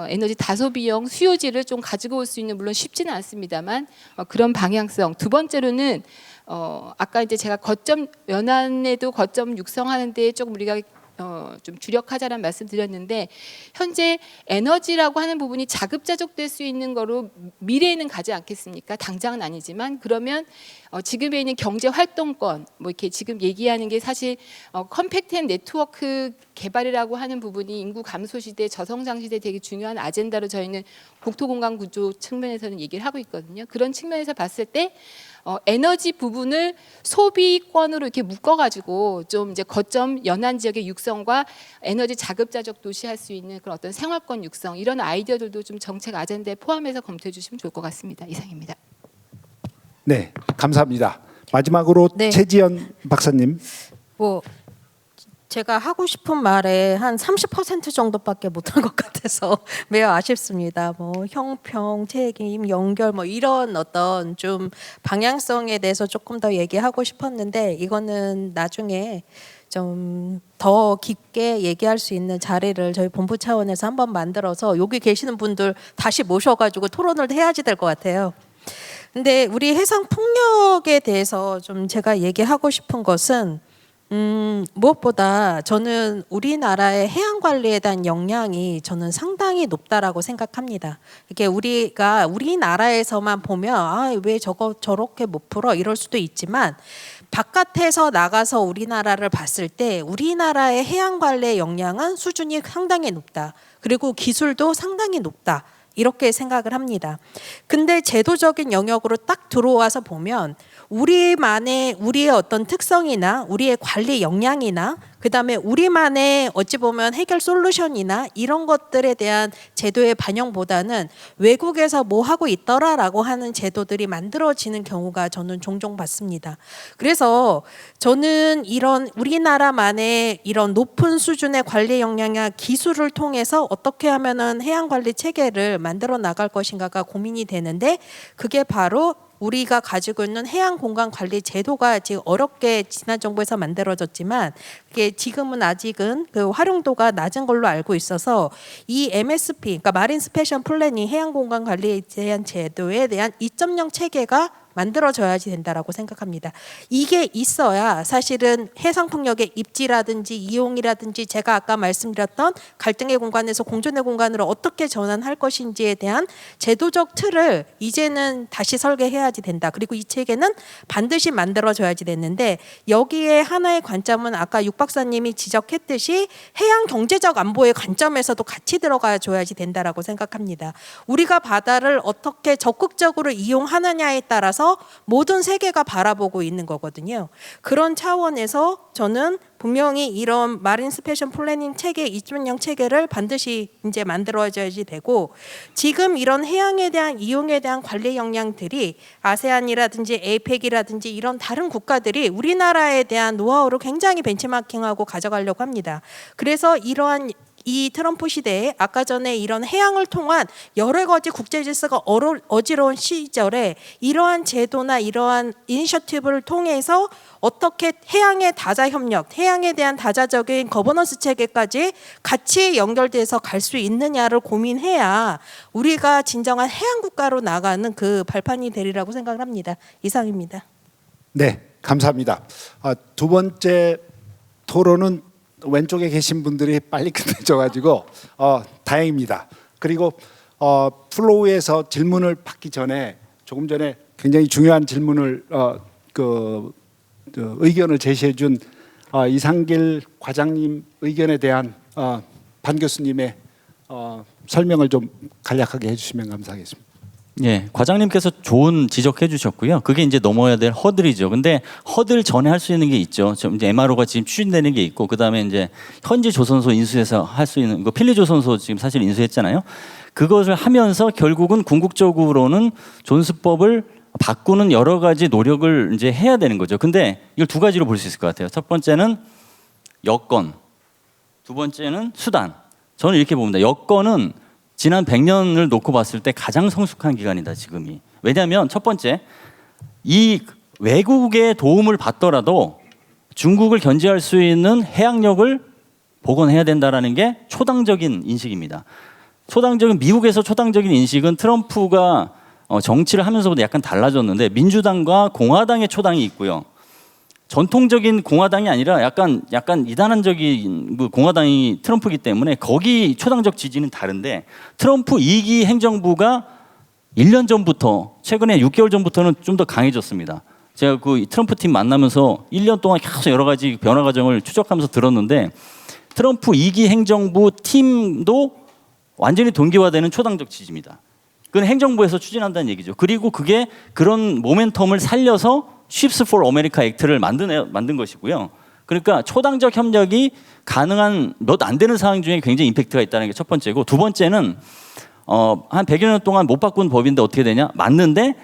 에너지 다소비형 수요지를 좀 가지고 올 수 있는 물론 쉽지는 않습니다만 그런 방향성. 두 번째로는 아까 이제 제가 거점 연안에도 거점 육성하는데 조금 우리가 좀 주력하자라는 말씀드렸는데 현재 에너지라고 하는 부분이 자급자족될 수 있는 거로 미래에는 가지 않겠습니까? 당장은 아니지만 그러면 지금에 있는 경제 활동권 뭐 이렇게 지금 얘기하는 게 사실 컴팩트한 네트워크 개발이라고 하는 부분이 인구 감소 시대, 저성장 시대 되게 중요한 아젠다로 저희는 국토공간 구조 측면에서는 얘기를 하고 있거든요. 그런 측면에서 봤을 때 에너지 부분을 소비권으로 이렇게 묶어가지고 좀 이제 거점 연안 지역의 육성과 에너지 자급자족 도시할 수 있는 그런 어떤 생활권 육성 이런 아이디어들도 좀 정책 아젠다에 포함해서 검토해 주시면 좋을 것 같습니다. 이상입니다. 네, 감사합니다. 마지막으로 네. 최지연 박사님. 뭐 제가 하고 싶은 말에 한 30% 정도밖에 못한 것 같아서 매우 아쉽습니다. 뭐 형평, 책임, 연결 뭐 이런 어떤 좀 방향성에 대해서 조금 더 얘기하고 싶었는데 이거는 나중에 좀 더 깊게 얘기할 수 있는 자리를 저희 본부 차원에서 한번 만들어서 여기 계시는 분들 다시 모셔가지고 토론을 해야지 될 것 같아요. 근데 우리 해상 풍력에 대해서 좀 제가 얘기하고 싶은 것은 무엇보다 저는 우리나라의 해양 관리에 대한 역량이 저는 상당히 높다라고 생각합니다. 이게 우리가 우리나라에서만 보면 왜 저렇게 못 풀어 이럴 수도 있지만 바깥에서 나가서 우리나라를 봤을 때 우리나라의 해양 관리의 역량은 수준이 상당히 높다. 그리고 기술도 상당히 높다. 이렇게 생각을 합니다. 근데 제도적인 영역으로 딱 들어와서 보면 우리의 어떤 특성이나 우리의 관리 역량이나 그다음에 우리만의 어찌 보면 해결 솔루션이나 이런 것들에 대한 제도의 반영보다는 외국에서 뭐 하고 있더라라고 하는 제도들이 만들어지는 경우가 저는 종종 봤습니다. 그래서 저는 이런 우리나라만의 이런 높은 수준의 관리 역량이나 기술을 통해서 어떻게 하면은 해양 관리 체계를 만들어 나갈 것인가가 고민이 되는데, 그게 바로 우리가 가지고 있는 해양 공간 관리 제도가 지금 어렵게 지난 정부에서 만들어졌지만 그게 지금은 아직은 그 활용도가 낮은 걸로 알고 있어서 이 MSP, 그러니까 마린 스페셜 플래닝 해양 공간 관리에 대한 제도에 대한 2.0 체계가 만들어져야지 된다라고 생각합니다. 이게 있어야 사실은 해상풍력의 입지라든지 이용이라든지 제가 아까 말씀드렸던 갈등의 공간에서 공존의 공간으로 어떻게 전환할 것인지에 대한 제도적 틀을 이제는 다시 설계해야지 된다. 그리고 이 체계는 반드시 만들어져야지 됐는데, 여기에 하나의 관점은 아까 육 박사님이 지적했듯이 해양 경제적 안보의 관점에서도 같이 들어가 줘야지 된다라고 생각합니다. 우리가 바다를 어떻게 적극적으로 이용하느냐에 따라서 모든 세계가 바라보고 있는 거거든요. 그런 차원에서 저는 분명히 이런 마린 스페셜 플래닝 체계 2.0 체계를 반드시 이제 만들어져야지 되고, 지금 이런 해양에 대한 이용에 대한 관리 역량들이 아세안이라든지 에이펙이라든지 이런 다른 국가들이 우리나라에 대한 노하우를 굉장히 벤치마킹하고 가져가려고 합니다. 그래서 이러한 이 트럼프 시대에 아까 전에 이런 해양을 통한 여러 가지 국제 질서가 어지러운 시절에 이러한 제도나 이러한 이니셔티브를 통해서 어떻게 해양의 다자 협력, 해양에 대한 다자적인 거버넌스 체계까지 같이 연결돼서 갈 수 있느냐를 고민해야 우리가 진정한 해양 국가로 나가는 그 발판이 되리라고 생각을 합니다. 이상입니다. 네, 감사합니다. 두 번째 토론은 왼쪽에 계신 분들이 빨리 끝내줘가지고 다행입니다. 그리고 플로우에서 질문을 받기 전에 조금 전에 굉장히 중요한 질문을 의견을 제시해준 이상길 과장님 의견에 대한 반 교수님의 설명을 좀 간략하게 해주시면 감사하겠습니다. 예, 과장님께서 좋은 지적해 주셨고요. 그게 이제 넘어야 될 허들이죠. 근데 허들 전에 할 수 있는 게 있죠. 좀 이제 MRO가 지금 추진되는 게 있고, 그다음에 이제 현지 조선소 인수해서 할 수 있는 거, 필리 조선소 지금 사실 인수했잖아요. 그것을 하면서 결국은 궁극적으로는 존스법을 바꾸는 여러 가지 노력을 이제 해야 되는 거죠. 근데 이걸 두 가지로 볼 수 있을 것 같아요. 첫 번째는 여건, 두 번째는 수단. 저는 이렇게 봅니다. 여건은 지난 100년을 놓고 봤을 때 가장 성숙한 기간이다, 지금이. 왜냐하면 첫 번째, 이 외국의 도움을 받더라도 중국을 견제할 수 있는 해양력을 복원해야 된다라는 게 초당적인 인식입니다. 미국에서 초당적인 인식은 트럼프가 정치를 하면서부터 약간 달라졌는데, 민주당과 공화당의 초당이 있고요. 전통적인 공화당이 아니라 약간 이단한적인 그 공화당이 트럼프이기 때문에 거기 초당적 지지는 다른데, 트럼프 2기 행정부가 1년 전부터, 최근에 6개월 전부터는 좀 더 강해졌습니다. 제가 그 트럼프 팀 만나면서 1년 동안 계속 여러 가지 변화 과정을 추적하면서 들었는데, 트럼프 2기 행정부 팀도 완전히 동기화되는 초당적 지지입니다. 그건 행정부에서 추진한다는 얘기죠. 그리고 그게 그런 모멘텀을 살려서 Ships for America 액트를 만든 것이고요. 그러니까 초당적 협력이 가능한 몇 안 되는 상황 중에 굉장히 임팩트가 있다는 게 첫 번째고, 두 번째는 한 100여 년 동안 못 바꾼 법인데 어떻게 되냐? 맞는데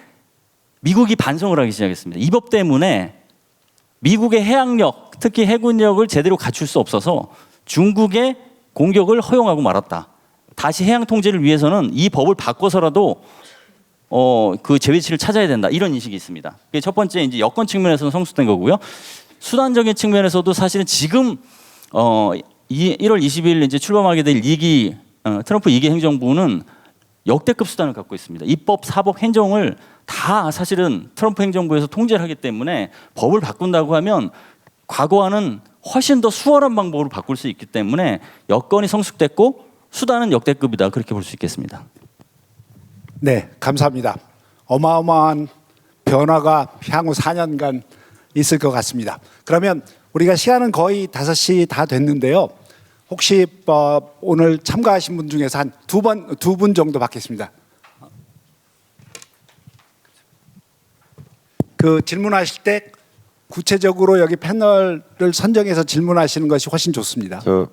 미국이 반성을 하기 시작했습니다. 이 법 때문에 미국의 해양력, 특히 해군력을 제대로 갖출 수 없어서 중국의 공격을 허용하고 말았다. 다시 해양 통제를 위해서는 이 법을 바꿔서라도 그 제외치를 찾아야 된다, 이런 인식이 있습니다. 그게 첫 번째, 이제 여건 측면에서는 성숙된 거고요. 수단적인 측면에서도 사실은 지금 1월 20일 이제 출범하게 될 2기 트럼프 2기 행정부는 역대급 수단을 갖고 있습니다. 입법, 사법, 행정을 다 사실은 트럼프 행정부에서 통제를 하기 때문에 법을 바꾼다고 하면 과거와는 훨씬 더 수월한 방법으로 바꿀 수 있기 때문에 여건이 성숙됐고 수단은 역대급이다, 그렇게 볼 수 있겠습니다. 네, 감사합니다. 어마어마한 변화가 향후 4년간 있을 것 같습니다. 그러면 우리가 시간은 거의 5시 다 됐는데요. 혹시 오늘 참가하신 분 중에서 한 두 분 정도 받겠습니다. 그 질문하실 때 구체적으로 여기 패널을 선정해서 질문하시는 것이 훨씬 좋습니다. 저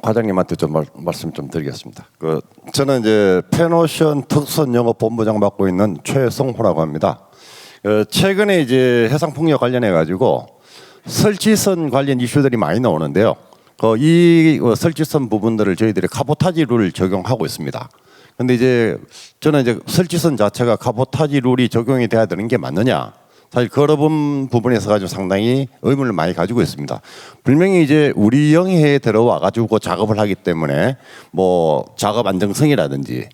과장님한테 좀 말씀 좀 드리겠습니다. 저는 이제 페노션 특선 영업 본부장 맡고 있는 최성호라고 합니다. 최근에 이제 해상 폭력 관련해 가지고 설치선 관련 이슈들이 많이 나오는데요. 이 설치선 부분들을 저희들이 카보타지 룰을 적용하고 있습니다. 근데 이제 저는 이제 설치선 자체가 카보타지 룰이 적용이 돼야 되는 게 맞느냐? 사실 그런 부분에서 가지고 상당히 의문을 많이 가지고 있습니다. 분명히 이제 우리 영해에 들어와 가지고 작업을 하기 때문에 뭐 작업 안정성이라든지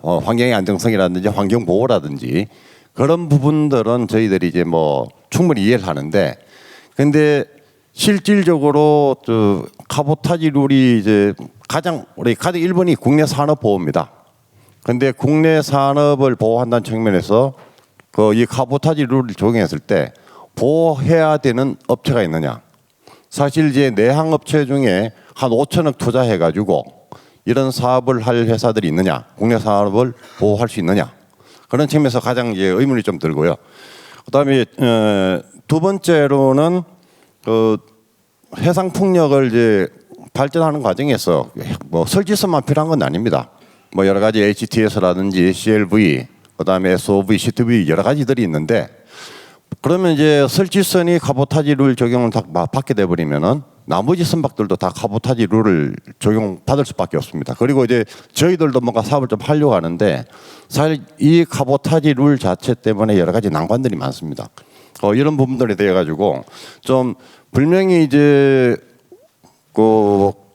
환경의 안정성이라든지 환경 보호라든지 그런 부분들은 저희들이 이제 뭐 충분히 이해를 하는데, 근데 실질적으로 카보타지 룰이 이제 가장 1번이 국내 산업 보호입니다. 근데 국내 산업을 보호한다는 측면에서 이 카보타지 룰을 적용했을 때 보호해야 되는 업체가 있느냐? 사실 이제 내항 업체 중에 한 5천억 투자해 가지고 이런 사업을 할 회사들이 있느냐? 국내 산업을 보호할 수 있느냐? 그런 측면에서 가장 이제 의문이 좀 들고요. 그다음에 두 번째로는 해상 풍력을 이제 발전하는 과정에서 뭐 설치선만 필요한 건 아닙니다. 뭐 여러 가지 HTS라든지 CLV, 그다음에 SOV, CTV 여러 가지들이 있는데, 그러면 이제 설치선이 카보타지 룰 적용을 다 받게 돼 버리면은 나머지 선박들도 다 카보타지 룰을 적용받을 수밖에 없습니다. 그리고 이제 저희들도 뭔가 사업을 좀 하려고 하는데 사실 이 카보타지 룰 자체 때문에 여러 가지 난관들이 많습니다. 이런 부분들에 대해 가지고 좀 분명히 이제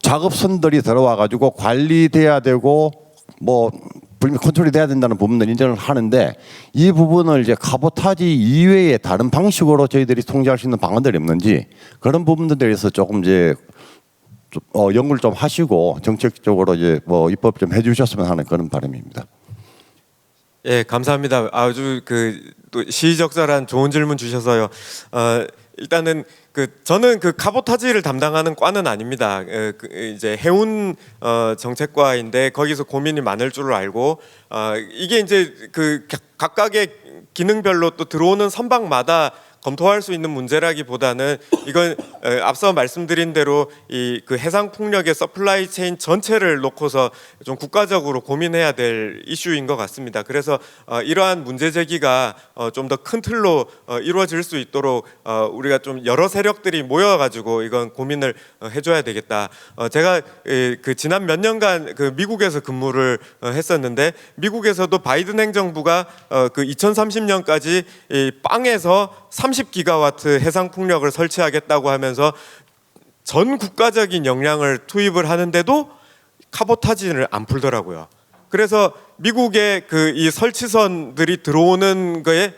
작업선들이 들어와 가지고 관리돼야 되고 뭐 분명히 컨트롤이 돼야 된다는 부분을 인정을 하는데, 이 부분을 이제 카보타지 이외의 다른 방식으로 저희들이 통제할 수 있는 방안들이 없는지 그런 부분들에 대해서 조금 이제 연구를 좀 하시고 정책적으로 이제 뭐 입법 좀 해주셨으면 하는 그런 바람입니다. 예, 감사합니다. 아주 또 시의적절한 좋은 질문 주셔서요. 일단은 저는 카보타지를 담당하는 과는 아닙니다. 이제 해운 정책과인데 거기서 고민이 많을 줄을 알고, 이게 이제 각각의 기능별로 또 들어오는 선박마다 검토할 수 있는 문제라기보다는 이건 앞서 말씀드린 대로 그 해상 풍력의 서플라이 체인 전체를 놓고서 좀 국가적으로 고민해야 될 이슈인 것 같습니다. 그래서 이러한 문제 제기가 좀 더 큰 틀로 이루어질 수 있도록 우리가 좀 여러 세력들이 모여가지고 이건 고민을 해줘야 되겠다. 제가 지난 몇 년간 미국에서 근무를 했었는데, 미국에서도 바이든 행정부가 2030년까지 빵에서 30기가와트 해상 풍력을 설치하겠다고 하면서 전 국가적인 역량을 투입을 하는데도 카보타지를 안 풀더라고요. 그래서 미국의 이 설치선들이 들어오는 거에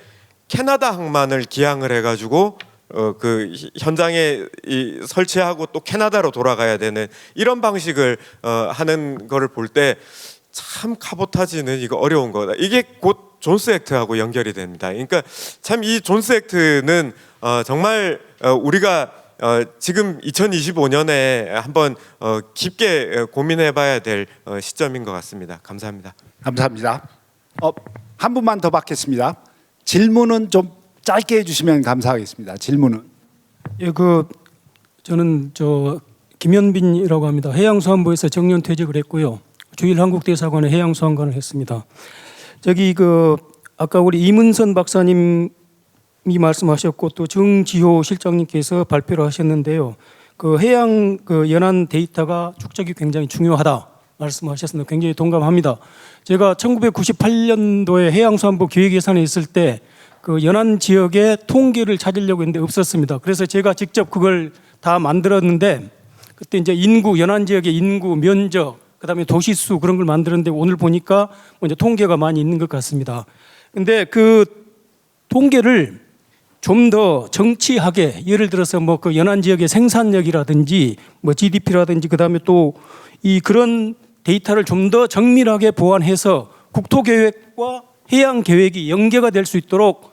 캐나다 항만을 기항을 해가지고 현장에 설치하고 또 캐나다로 돌아가야 되는 이런 방식을 하는 거를 볼 때 참 카보타지는 이거 어려운 거다. 이게 곧 존스 액트하고 연결이 됩니다. 그러니까 참 이 존스 액트는 정말 우리가 지금 2025년에 한번 깊게 고민해봐야 될 시점인 것 같습니다. 감사합니다. 감사합니다. 한 분만 더 받겠습니다. 질문은 좀 짧게 해주시면 감사하겠습니다. 질문은. 예, 저는 김현빈이라고 합니다. 해양수산부에서 정년 퇴직을 했고요. 주일한국대사관에 해양수산관을 했습니다. 아까 우리 이문선 박사님이 말씀하셨고 또 정지호 실장님께서 발표를 하셨는데요. 해양 연안 데이터가 축적이 굉장히 중요하다 말씀하셨습니다. 굉장히 동감합니다. 제가 1998년도에 해양수산부 기획예산에 있을 때 연안 지역의 통계를 찾으려고 했는데 없었습니다. 그래서 제가 직접 그걸 다 만들었는데, 그때 이제 연안 지역의 인구, 면적, 그다음에 도시수 그런 걸 만들었는데 오늘 보니까 이제 통계가 많이 있는 것 같습니다. 근데 그 통계를 좀 더 정치하게, 예를 들어서 연안 지역의 생산력이라든지 GDP라든지 그다음에 또 그런 데이터를 좀 더 정밀하게 보완해서 국토계획과 해양계획이 연계가 될 수 있도록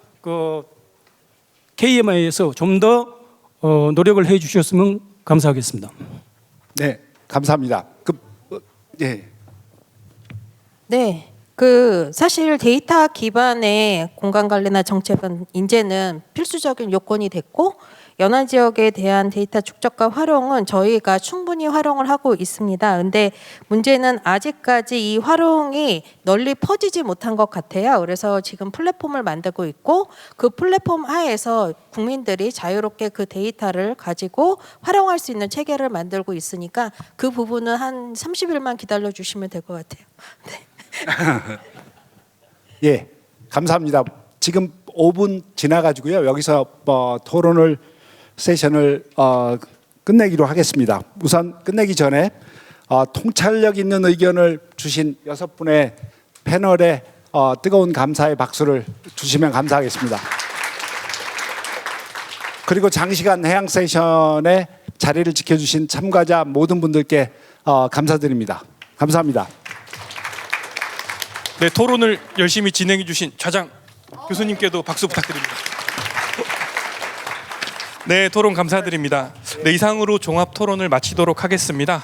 KMI에서 좀 더 노력을 해 주셨으면 감사하겠습니다. 네, 감사합니다. 예. 네. 사실 데이터 기반의 공간 관리나 정책은 이제는 필수적인 요건이 됐고 연안 지역에 대한 데이터 축적과 활용은 저희가 충분히 활용을 하고 있습니다. 근데 문제는 아직까지 이 활용이 널리 퍼지지 못한 것 같아요. 그래서 지금 플랫폼을 만들고 있고 그 플랫폼 하에서 국민들이 자유롭게 그 데이터를 가지고 활용할 수 있는 체계를 만들고 있으니까 그 부분은 한 30일만 기다려 주시면 될 것 같아요. 네. 예, 감사합니다. 지금 5분 지나가지고요. 여기서 토론을 세션을 끝내기로 하겠습니다. 우선 끝내기 전에 통찰력 있는 의견을 주신 6분의 패널에 뜨거운 감사의 박수를 주시면 감사하겠습니다. 그리고 장시간 해양 세션에 자리를 지켜주신 참가자 모든 분들께 감사드립니다. 감사합니다. 네, 토론을 열심히 진행해 주신 좌장 교수님께도 박수 부탁드립니다. 네, 토론 감사드립니다. 네, 이상으로 종합 토론을 마치도록 하겠습니다.